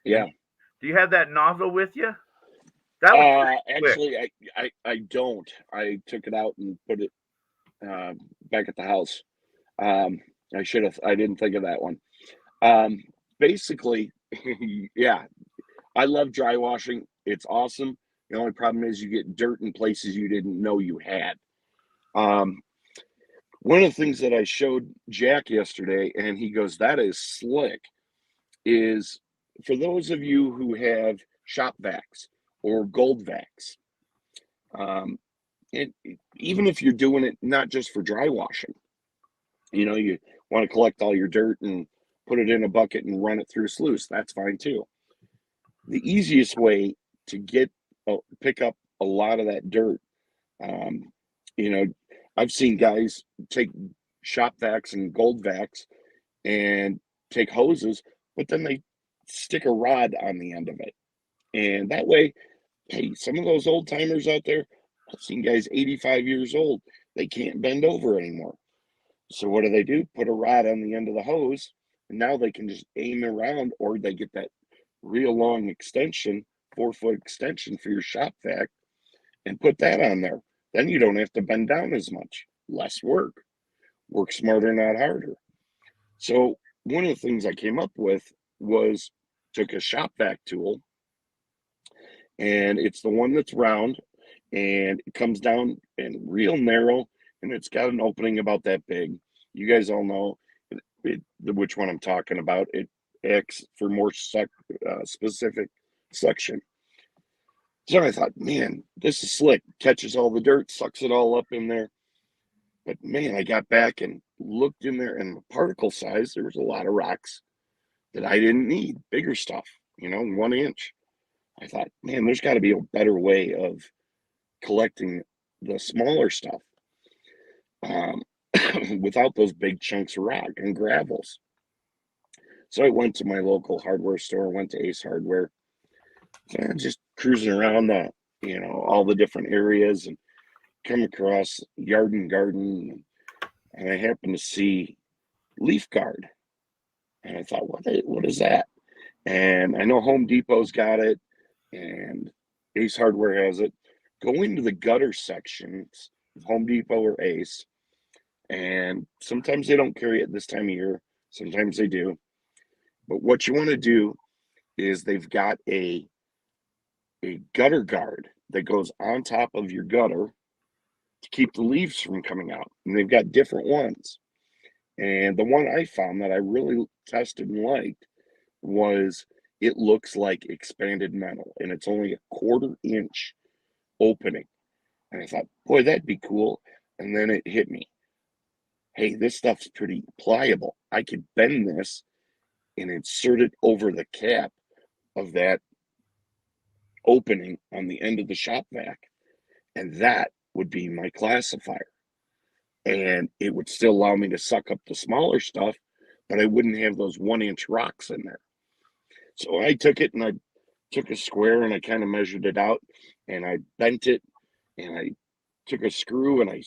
Yeah. Do you have that nozzle with you? That was actually, I don't. I took it out and put it back at the house. I should have. I didn't think of that one. Basically, yeah, I love dry washing. It's awesome. The only problem is you get dirt in places you didn't know you had. One of the things that I showed Jack yesterday, and he goes, "That is slick," is for those of you who have shop vacs or gold vacs. Even if you're doing it not just for dry washing, you know, you want to collect all your dirt and put it in a bucket and run it through a sluice, that's fine too. The easiest way to pick up a lot of that dirt, you know, I've seen guys take shop vacs and gold vacs and take hoses, but then they stick a rod on the end of it. And that way, hey, some of those old timers out there, I've seen guys 85 years old, they can't bend over anymore. So what do? Put a rod on the end of the hose, and now they can just aim around, or they get that real long extension, 4-foot extension for your shop vac, and put that on there. Then you don't have to bend down as much. Less work. Work smarter, not harder. So one of the things I came up with was took a shop vac tool, and it's the one that's round, and it comes down and real narrow, and it's got an opening about that big. You guys all know which one I'm talking about. It acts for more specific suction. So I thought, man, this is slick. Catches all the dirt, sucks it all up in there. But man, I got back and looked in there, and the particle size, there was a lot of rocks that I didn't need, bigger stuff, 1 inch. I thought, man, there's got to be a better way of collecting the smaller stuff without those big chunks of rock and gravels. So I went to my local hardware store, went to Ace Hardware, and just cruising around all the different areas, and come across Yard and Garden, and I happened to see Leaf Guard, and I thought, what is that? And I know Home Depot's got it, and Ace Hardware has it. Go into the gutter sections of Home Depot or Ace, and sometimes they don't carry it this time of year, sometimes they do. But what you want to do is they've got a gutter guard that goes on top of your gutter to keep the leaves from coming out. And they've got different ones. And the one I found that I really tested and liked was it looks like expanded metal, and it's only a 1/4 inch opening. And I thought, boy, that'd be cool. And then it hit me. hey, this stuff's pretty pliable. I could bend this and insert it over the cap of that opening on the end of the shop vac. And that would be my classifier. And it would still allow me to suck up the smaller stuff, but I wouldn't have those 1-inch rocks in there. So I took it and I took a square and I kind of measured it out and I bent it and I took a screw and I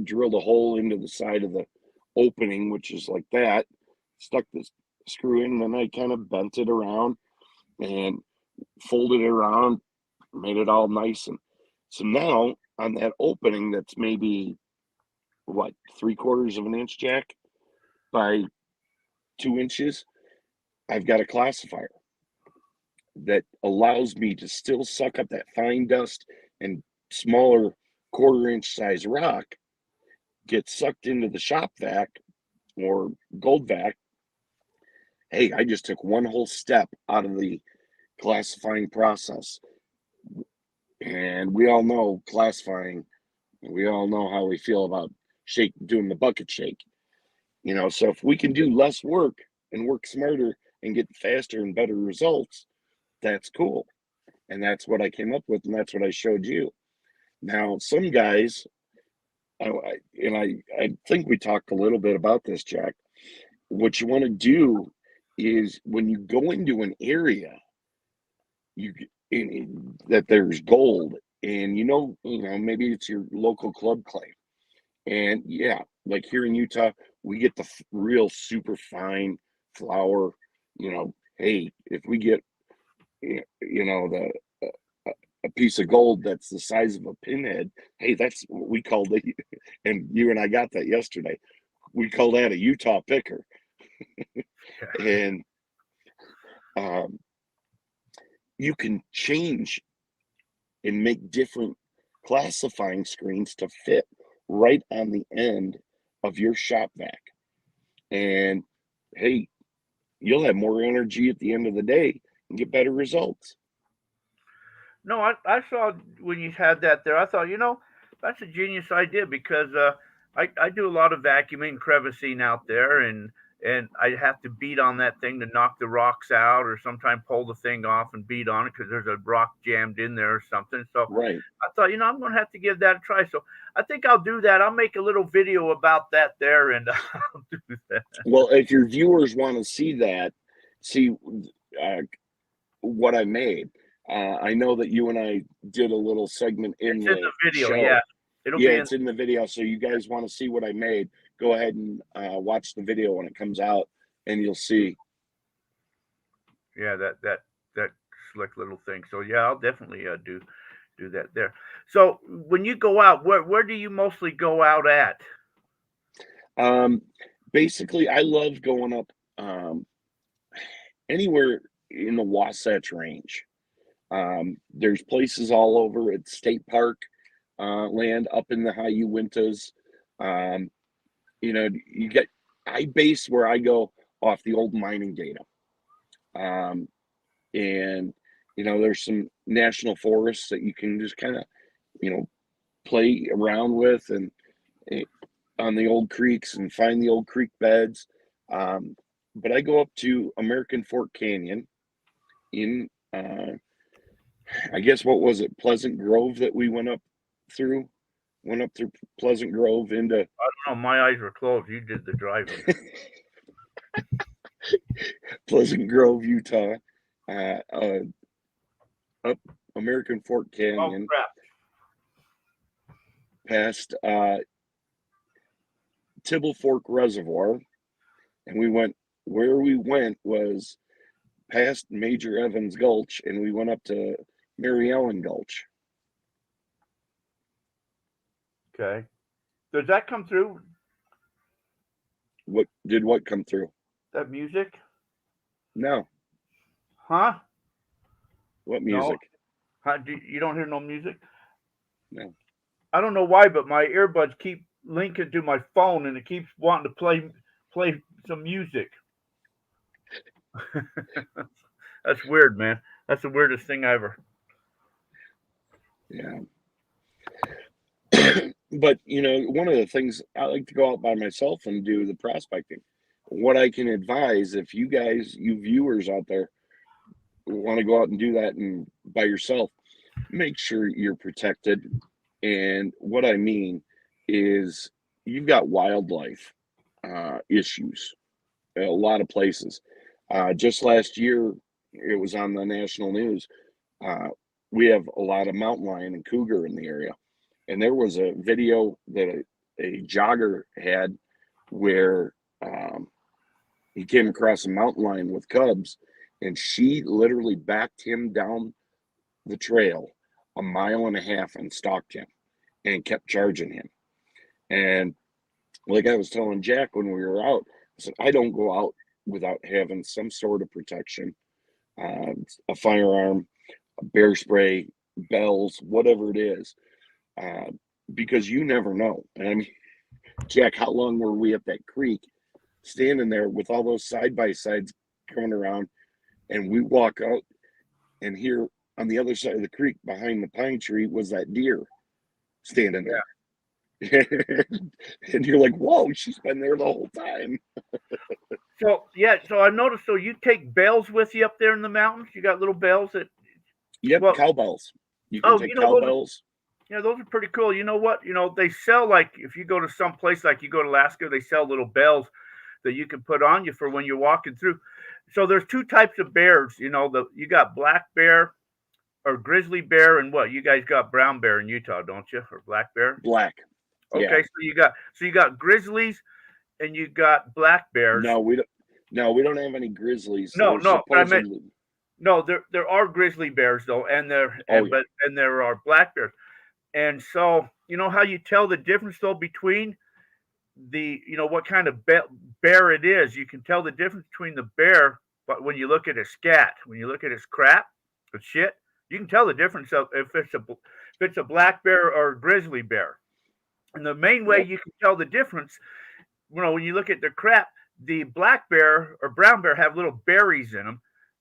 drilled a hole into the side of the opening, which is like that, stuck the screw in, and then I kind of bent it around and folded it around, made it all nice. And so now on that opening, that's maybe what, 3/4 of an inch, Jack, by 2 inches, I've got a classifier that allows me to still suck up that fine dust and smaller 1/4-inch size rock, get sucked into the shop vac or gold vac. Hey, I just took one whole step out of the classifying process. And we all know classifying, we all know how we feel about doing the bucket shake. So if we can do less work and work smarter and get faster and better results, that's cool. And that's what I came up with, and that's what I showed you. Now, some guys, I think we talked a little bit about this, Jack. What you want to do is when you go into an area, that there's gold, and maybe it's your local club claim, and yeah, like here in Utah, we get the real super fine flour. Hey, if we get a piece of gold that's the size of a pinhead, hey, that's what we call it. And you and I got that yesterday. We call that a Utah picker. And you can change and make different classifying screens to fit right on the end of your shop vac. And hey, you'll have more energy at the end of the day and get better results. No, I saw when you had that there, I thought, that's a genius idea because I do a lot of vacuuming, crevicing out there, and I have to beat on that thing to knock the rocks out, or sometimes pull the thing off and beat on it because there's a rock jammed in there or something. So right. I thought, I'm going to have to give that a try. So I think I'll do that. I'll make a little video about that there, and I'll do that. Well, if your viewers want to see what I made, I know that you and I did a little segment in the video. show. Yeah, it's in the video. So you guys want to see what I made, go ahead and watch the video when it comes out, and you'll see. Yeah, that slick little thing. So yeah, I'll definitely do that there. So when you go out, where do you mostly go out at? Basically, I love going up anywhere in the Wasatch Range. There's places all over at state park land up in the high Uintas. I base where I go off the old mining data. And there's some national forests that you can just kind of, play around with and on the old creeks and find the old creek beds. But I go up to American Fork Canyon in, I guess, what was it, Pleasant Grove that we went up through Pleasant Grove into. I don't know. My eyes were closed. You did the driving. Pleasant Grove, Utah, up American Fork Canyon. Oh, crap. Past Tibble Fork Reservoir, and where we went was past Major Evans Gulch, and we went up to Mary Ellen Gulch. Okay. Does that come through? What come through? That music? No. Huh? What music? No. You don't hear no music? No. I don't know why, but my earbuds keep linking to my phone, and it keeps wanting to play some music. That's weird, man. That's the weirdest thing ever. Yeah. But one of the things I like to go out by myself and do the prospecting. What I can advise, if you guys, you viewers out there, want to go out and do that and by yourself, make sure you're protected. And what I mean is you've got wildlife issues in a lot of places. Just last year, it was on the national news. We have a lot of mountain lion and cougar in the area. And there was a video that a jogger had where he came across a mountain lion with cubs, and she literally backed him down the trail 1.5 miles and stalked him and kept charging him. And like I was telling Jack when we were out, I said, I don't go out without having some sort of protection, a firearm, a bear spray, bells, whatever it is, because you never know. And I mean, Jack, how long were we at that creek standing there with all those side-by-sides coming around, and we walk out, and here on the other side of the creek behind the pine tree was that deer standing there. And you're like, whoa, she's been there the whole time. So I noticed. So you take bells with you up there in the mountains? You got little bells that. Yep, well, cowbells. You can take cowbells. Yeah, those are pretty cool. You know what? They sell, like, if you go to some place, like you go to Alaska, they sell little bells that you can put on you for when you're walking through. So there's two types of bears. You got black bear or grizzly bear, and what? You guys got brown bear in Utah, don't you? Or black bear? Black. Okay, yeah. So you got grizzlies and you got black bears. No, we don't have any grizzlies. No, there are grizzly bears though, and there are black bears. And so, how you tell the difference though between what kind of bear it is? You can tell the difference between the bear, but when you look at his scat, when you look at his crap, his shit, you can tell the difference of if it's a black bear or a grizzly bear. And the main way you can tell the difference, when you look at their crap, the black bear or brown bear have little berries in them,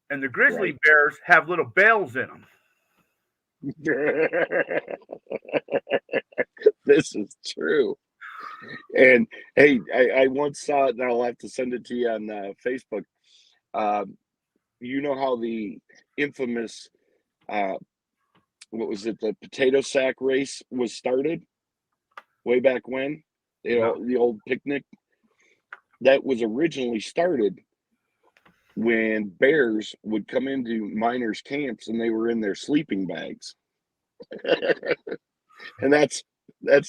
and the grizzly bears have little bells in them. This is true. And hey, I once saw it, and I'll have to send it to you on Facebook. You know how the infamous, what was it, the potato sack race was started way back when? The old picnic? That was originally started when bears would come into miners' camps and they were in their sleeping bags. And that's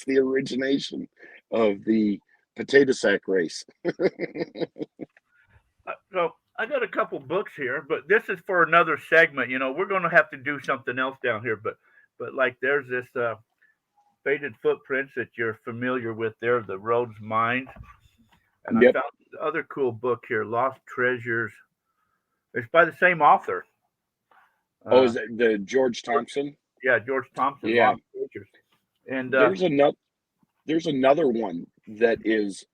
the origination of the potato sack race. So I got a couple books here, but this is for another segment. We're going to have to do something else down here, but like there's this Faded Footprints that you're familiar with there, the Rhodes Mines. And I found the other cool book here, Lost Treasures. It's by the same author. Is it the George Thompson? Yeah, George Thompson. Yeah. Lost Treasures. And there's another one that is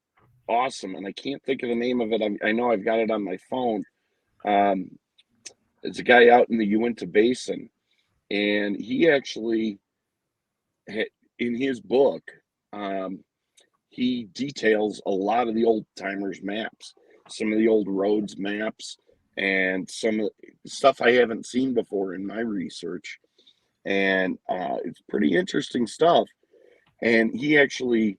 awesome, and I can't think of the name of it. I know I've got it on my phone. It's a guy out in the Uinta Basin, and he actually, in his book, he details a lot of the old timers maps, some of the old roads maps, and some of the stuff I haven't seen before in my research. And it's pretty interesting stuff. And he actually,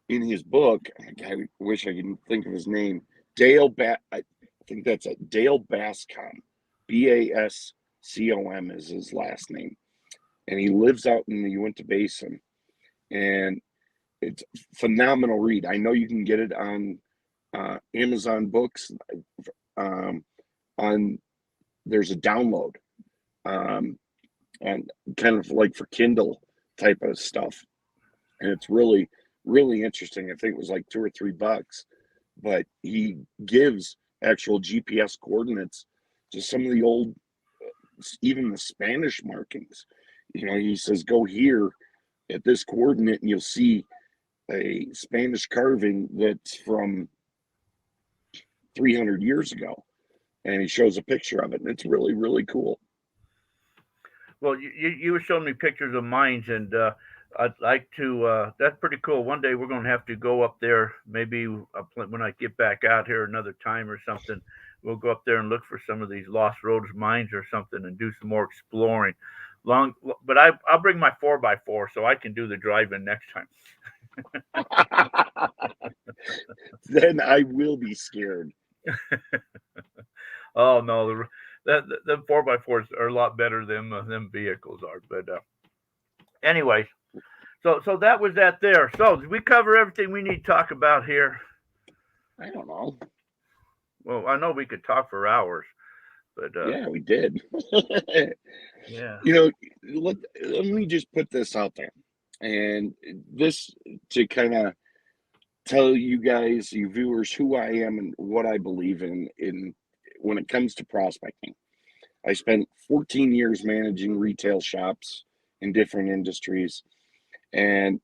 in his book, I wish I could think of his name, I think that's it, Dale Bascom, Bascom is his last name. And he lives out in the Uinta Basin. And it's a phenomenal read. I know you can get it on Amazon Books. There's a download, and kind of like for Kindle type of stuff. And it's really, really interesting. I think it was like $2 or $3, but he gives actual GPS coordinates to some of the old, even the Spanish markings. He says, go here at this coordinate and you'll see a Spanish carving that's from 300 years ago. And he shows a picture of it, and it's really, really cool. Well, you were showing me pictures of mines, and I'd like to. That's pretty cool. One day we're going to have to go up there. Maybe when I get back out here another time or something, we'll go up there and look for some of these Lost Roads mines or something and do some more exploring. Long, but I'll bring my 4x4 so I can do the driving next time. Then I will be scared. Oh no, the 4x4s are a lot better than them vehicles are. But anyways, so that was that there. So did we cover everything we need to talk about here? I don't know. Well, I know we could talk for hours, but Yeah, we did. yeah, You know, let me just put this out there. And this to kind of tell you guys, you viewers, who I am and what I believe in when it comes to prospecting. I spent 14 years managing retail shops in different industries. And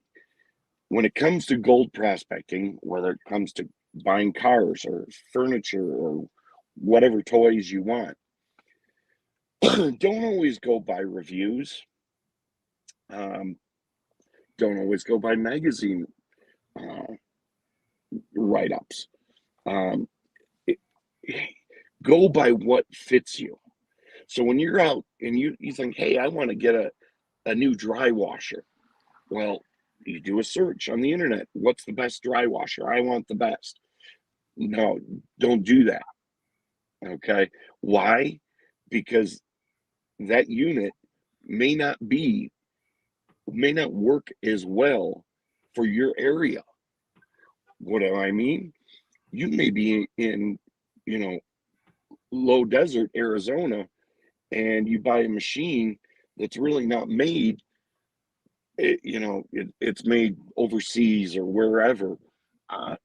when it comes to gold prospecting, whether it comes to buying cars or furniture or whatever toys you want, don't always go by reviews. Um, don't always go by magazine uh, write ups. Um, it, go by what fits you. So when you're out and you think, hey, I want to get a new dry washer. Well, you do a search on the internet. What's the best dry washer? I want the best. No, don't do that. Okay. Why? Because that unit may not be, may not work as well for your area. What do I mean? You may be in, you know, low desert Arizona and you buy a machine that's really not made, it's made overseas or wherever, uh,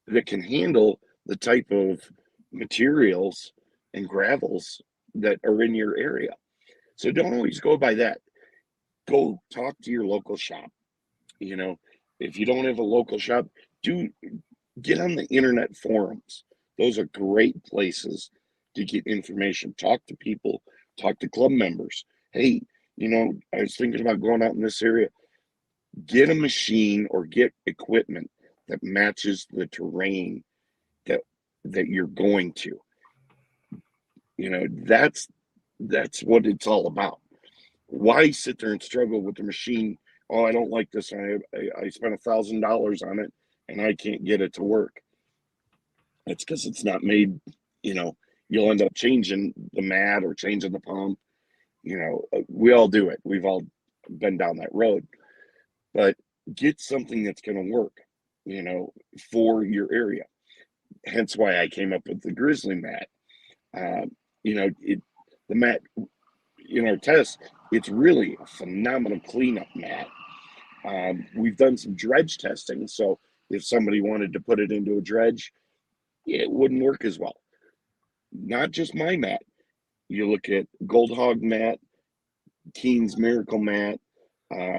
that can handle the type of materials and gravels that are in your area. So don't always go by that. Go talk to your local shop. You know, if you don't have a local shop, do get on the internet forums. Those are great places to get information. Talk to people, talk to club members. Hey, I was thinking about going out in this area. Get a machine or get equipment that matches the terrain that you're going to. That's what it's all about. Why sit there and struggle with the machine? Oh, I don't like this. I spent $1,000 on it and I can't get it to work. It's because it's not made. You'll end up changing the mat or changing the pump. We all do it. We've all been down that road. But get something that's going to work, for your area. Hence why I came up with the grizzly mat. The mat in our test, it's really a phenomenal cleanup mat. We've done some dredge testing, so if somebody wanted to put it into a dredge, it wouldn't work as well. Not just my mat. You look at Gold Hog mat, Keen's Miracle mat,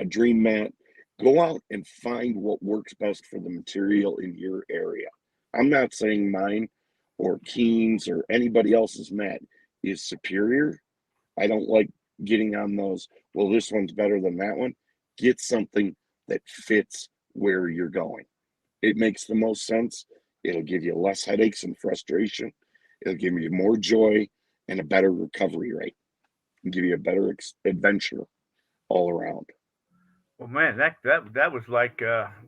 Dream mat. Go out and find what works best for the material in your area. I'm not saying mine or Keen's or anybody else's mat is superior. I don't like getting on those, well, this one's better than that one. Get something that fits where you're going. It makes the most sense. It'll give you less headaches and frustration. It'll give you more joy and a better recovery rate. It'll give you a better adventure all around. well, man, that was like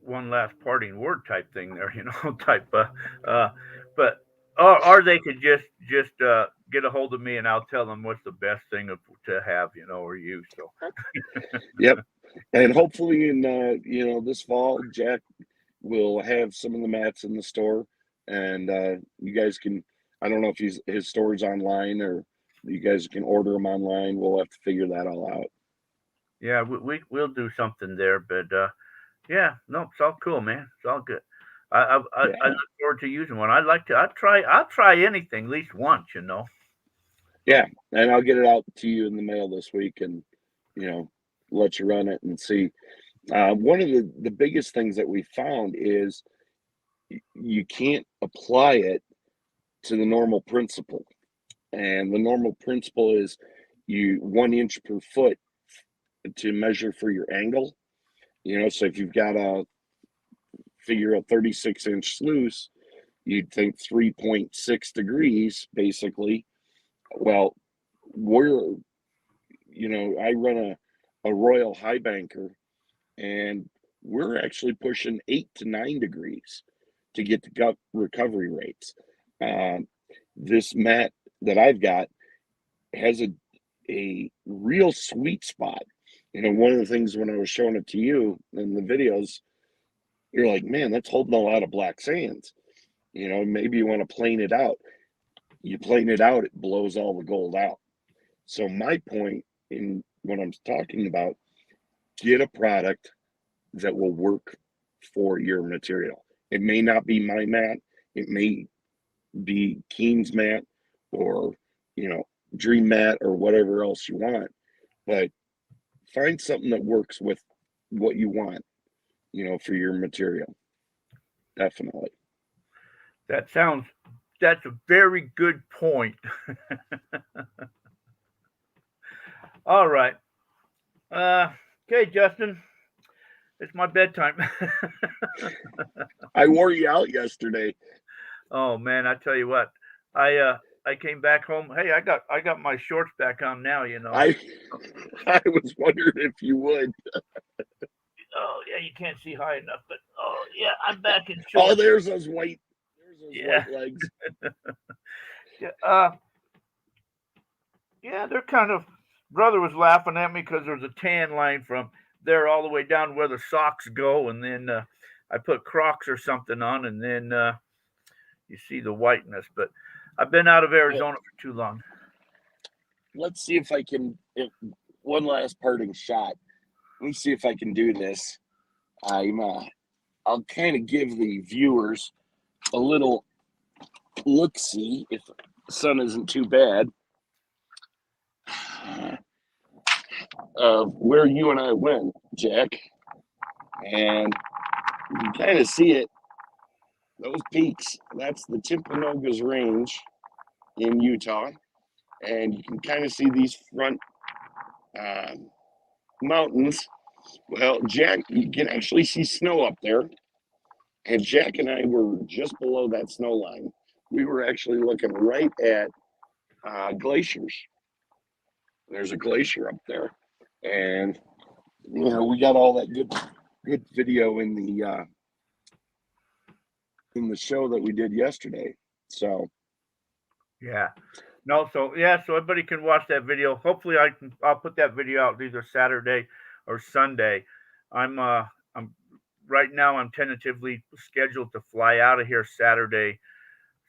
one last parting word type thing there, type. But or they could just get a hold of me and I'll tell them what's the best thing to have, or use. So Yep. And hopefully in this fall, Jack will have some of the mats in the store, and you guys can. I don't know if his store's online or you guys can order them online. We'll have to figure that all out. yeah, we'll do something there. But yeah, no, it's all cool, man. It's all good. I Yeah, look forward to using one. I'll try anything at least once. yeah, and I'll get it out to you in the mail this week, and you know, let you run it and see. One of the biggest things that we found is you can't apply it to the normal principle. And the normal principle is you 1 inch per foot to measure for your angle. So if you've got a 36-inch sluice, you'd think 3.6 degrees, basically. Well, I run a Royal High Banker, and we're actually pushing 8 to 9 degrees to get the gut recovery rates. This mat that I've got has a real sweet spot. One of the things when I was showing it to you in the videos, you're like, man, that's holding a lot of black sands. Maybe you want to plane it out. You plane it out, it blows all the gold out. So my point in what I'm talking about, get a product that will work for your material. It may not be my mat. It may be Keen's mat or, Dream mat or whatever else you want. But find something that works with what you want, for your material. Definitely. That's a very good point. All right. Okay, Justin, it's my bedtime. I wore you out yesterday. Oh man, I tell you what, I came back home. Hey, I got my shorts back on now. I was wondering if you would. Oh yeah, you can't see high enough, but oh yeah, I'm back in shorts. Oh, there's those white legs. Yeah, they're kind of. Brother was laughing at me because there's a tan line from there all the way down where the socks go, and then I put Crocs or something on, and then you see the whiteness. But I've been out of Arizona for too long. Let's see if I can. One last parting shot. Let me see if I can do this. I'll kind of give the viewers a little look-see if the sun isn't too bad. Where you and I went, Jack, and you can kind of see it. Those peaks, that's the Timpanogos Range in Utah, and you can kind of see these front mountains. Well, Jack, you can actually see snow up there, and Jack and I were just below that snow line. We were actually looking right at glaciers. There's a glacier up there, and we got all that good video in the show that we did yesterday. So so everybody can watch that video. Hopefully I'll put that video out either Saturday or Sunday. I'm right now I'm tentatively scheduled to fly out of here Saturday.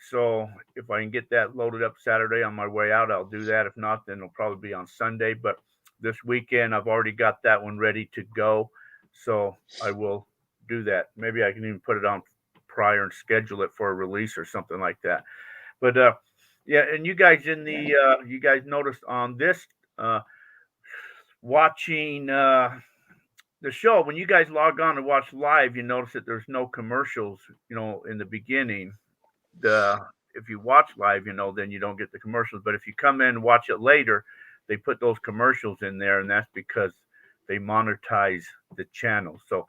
So if I can get that loaded up Saturday on my way out, I'll do that. If not, then it'll probably be on Sunday. But this weekend, I've already got that one ready to go. So I will do that. Maybe I can even put it on prior and schedule it for a release or something like that. But and you guys you guys noticed on this watching the show, when you guys log on to watch live, you notice that there's no commercials, in the beginning. If you watch live, then you don't get the commercials. But if you come in and watch it later, they put those commercials in there, and that's because they monetize the channel. So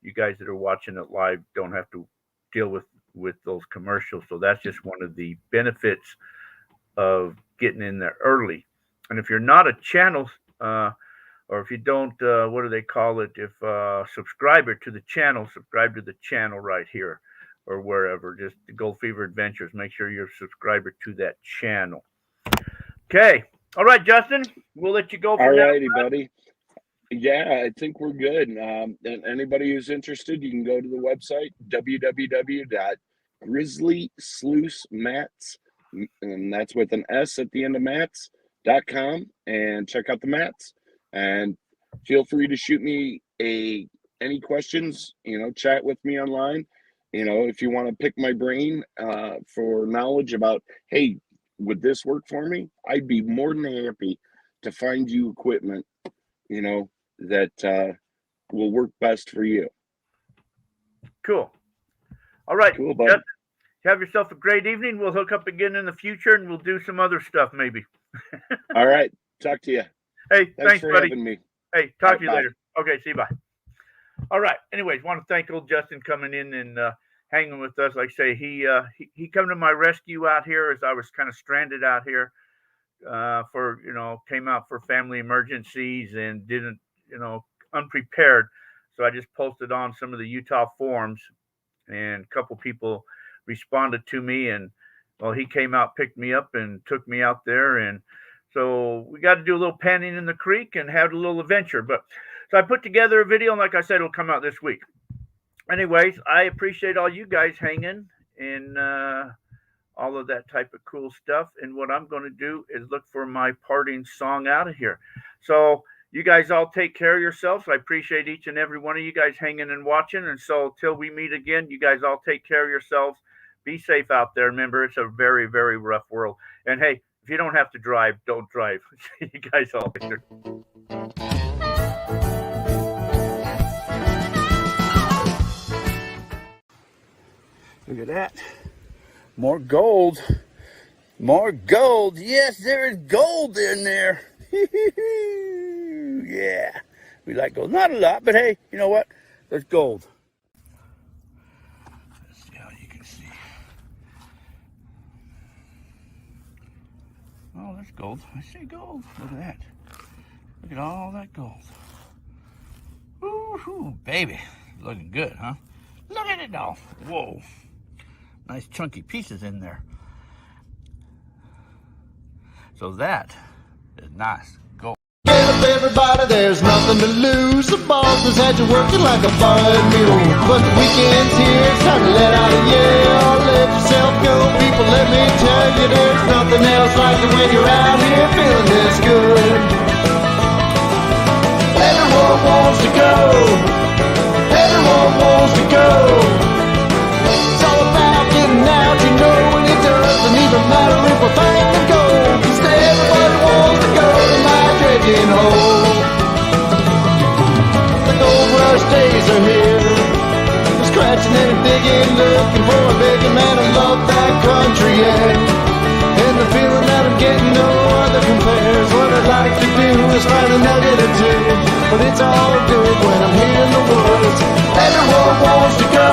you guys that are watching it live don't have to deal with those commercials. So that's just one of the benefits of getting in there early. And if you're not a channel, or if you don't, what do they call it? If subscriber to the channel, subscribe to the channel right here or wherever. Just the Gold Fever Adventures. Make sure you're a subscriber to that channel. Okay. All right, Justin. We'll let you go. All righty, buddy. Yeah, I think we're good. And anybody who's interested, you can go to the website, www.grizzlysluicemats, and that's with an S at the end of mats.com, and check out the mats. And feel free to shoot me any questions, chat with me online. If you want to pick my brain for knowledge about, hey, would this work for me? I'd be more than happy to find you equipment, that will work best for you. Cool. All right. Cool, buddy. Have yourself a great evening. We'll hook up again in the future, and we'll do some other stuff maybe. All right. Talk to you. Hey, thanks for buddy. having me. Hey, talk to you later. Okay, see you. Bye. All right. Anyways, want to thank old Justin coming in and hanging with us. Like I say, he come to my rescue out here as I was kind of stranded out here for came out for family emergencies and didn't unprepared. So I just posted on some of the Utah forums, and a couple people responded to me, and well, he came out, picked me up, and took me out there, and so we got to do a little panning in the creek and have a little adventure. But so I put together a video, and like I said, it'll come out this week. Anyways, I appreciate all you guys hanging and all of that type of cool stuff. And what I'm going to do is look for my parting song out of here. So you guys all take care of yourselves. I appreciate each and every one of you guys hanging and watching. And so till we meet again, you guys all take care of yourselves. Be safe out there. Remember, it's a very, very rough world. And hey, if you don't have to drive, don't drive. See you guys all later. Look at that. More gold. More gold. Yes, there is gold in there. Yeah. We like gold. Not a lot, but hey, you know what? There's gold. Let's see how you can see. Oh, there's gold. I see gold. Look at that. Look at all that gold. Woo-hoo, baby. Looking good, huh? Look at it all. Whoa. Nice chunky pieces in there. So that is nice gold. Get up everybody, there's nothing to lose. The boss has had you working like a fired mule. But the weekend's here, it's time to let out a yell. Let yourself go, people, let me tell you, there's nothing else like it when you're out here feeling this good. Everyone wants to go. Everyone wants to go. It's all about getting out, you know, and it doesn't even matter if we're finding gold. 'Cause everybody wants to go to my dredging hole. The gold rush days are here. I'm scratching and digging, looking for a bigger man to love that country, yeah. And the feeling that I'm getting no other compares. What I'd like to do is find a nugget or two, but it's all good when I'm here in the woods. Everyone wants to go.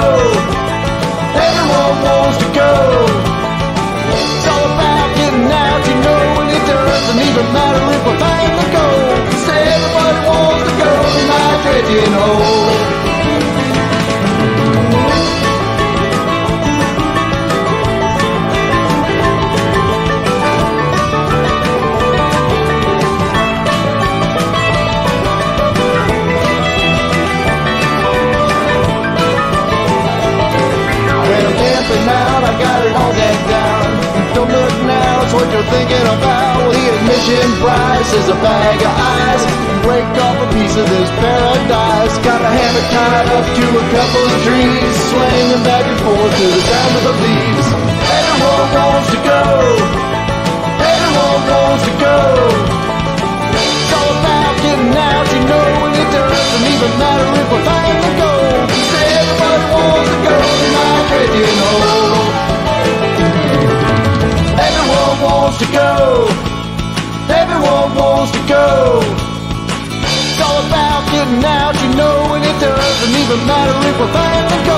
Everyone wants to go. It's all about getting out, you know, and it doesn't even matter if we're finding the gold. 'Cause everybody wants to go to my dredging hole. I got it all decked down. Don't look now, it's what you're thinking about. Well, the admission price is a bag of ice. Break off a piece of this paradise. Got a hammock tied up to a couple of trees, swinging back and forth to the sound of the leaves. Everyone wants to go. Everyone wants to go. It's all about getting out, you know, and it doesn't even matter if we're finding the gold. 'Cause everybody wants to go to my dredging hole. Everyone wants to go. Everyone wants to go. It's all about getting out, you know, and it doesn't even matter if we're finding the gold.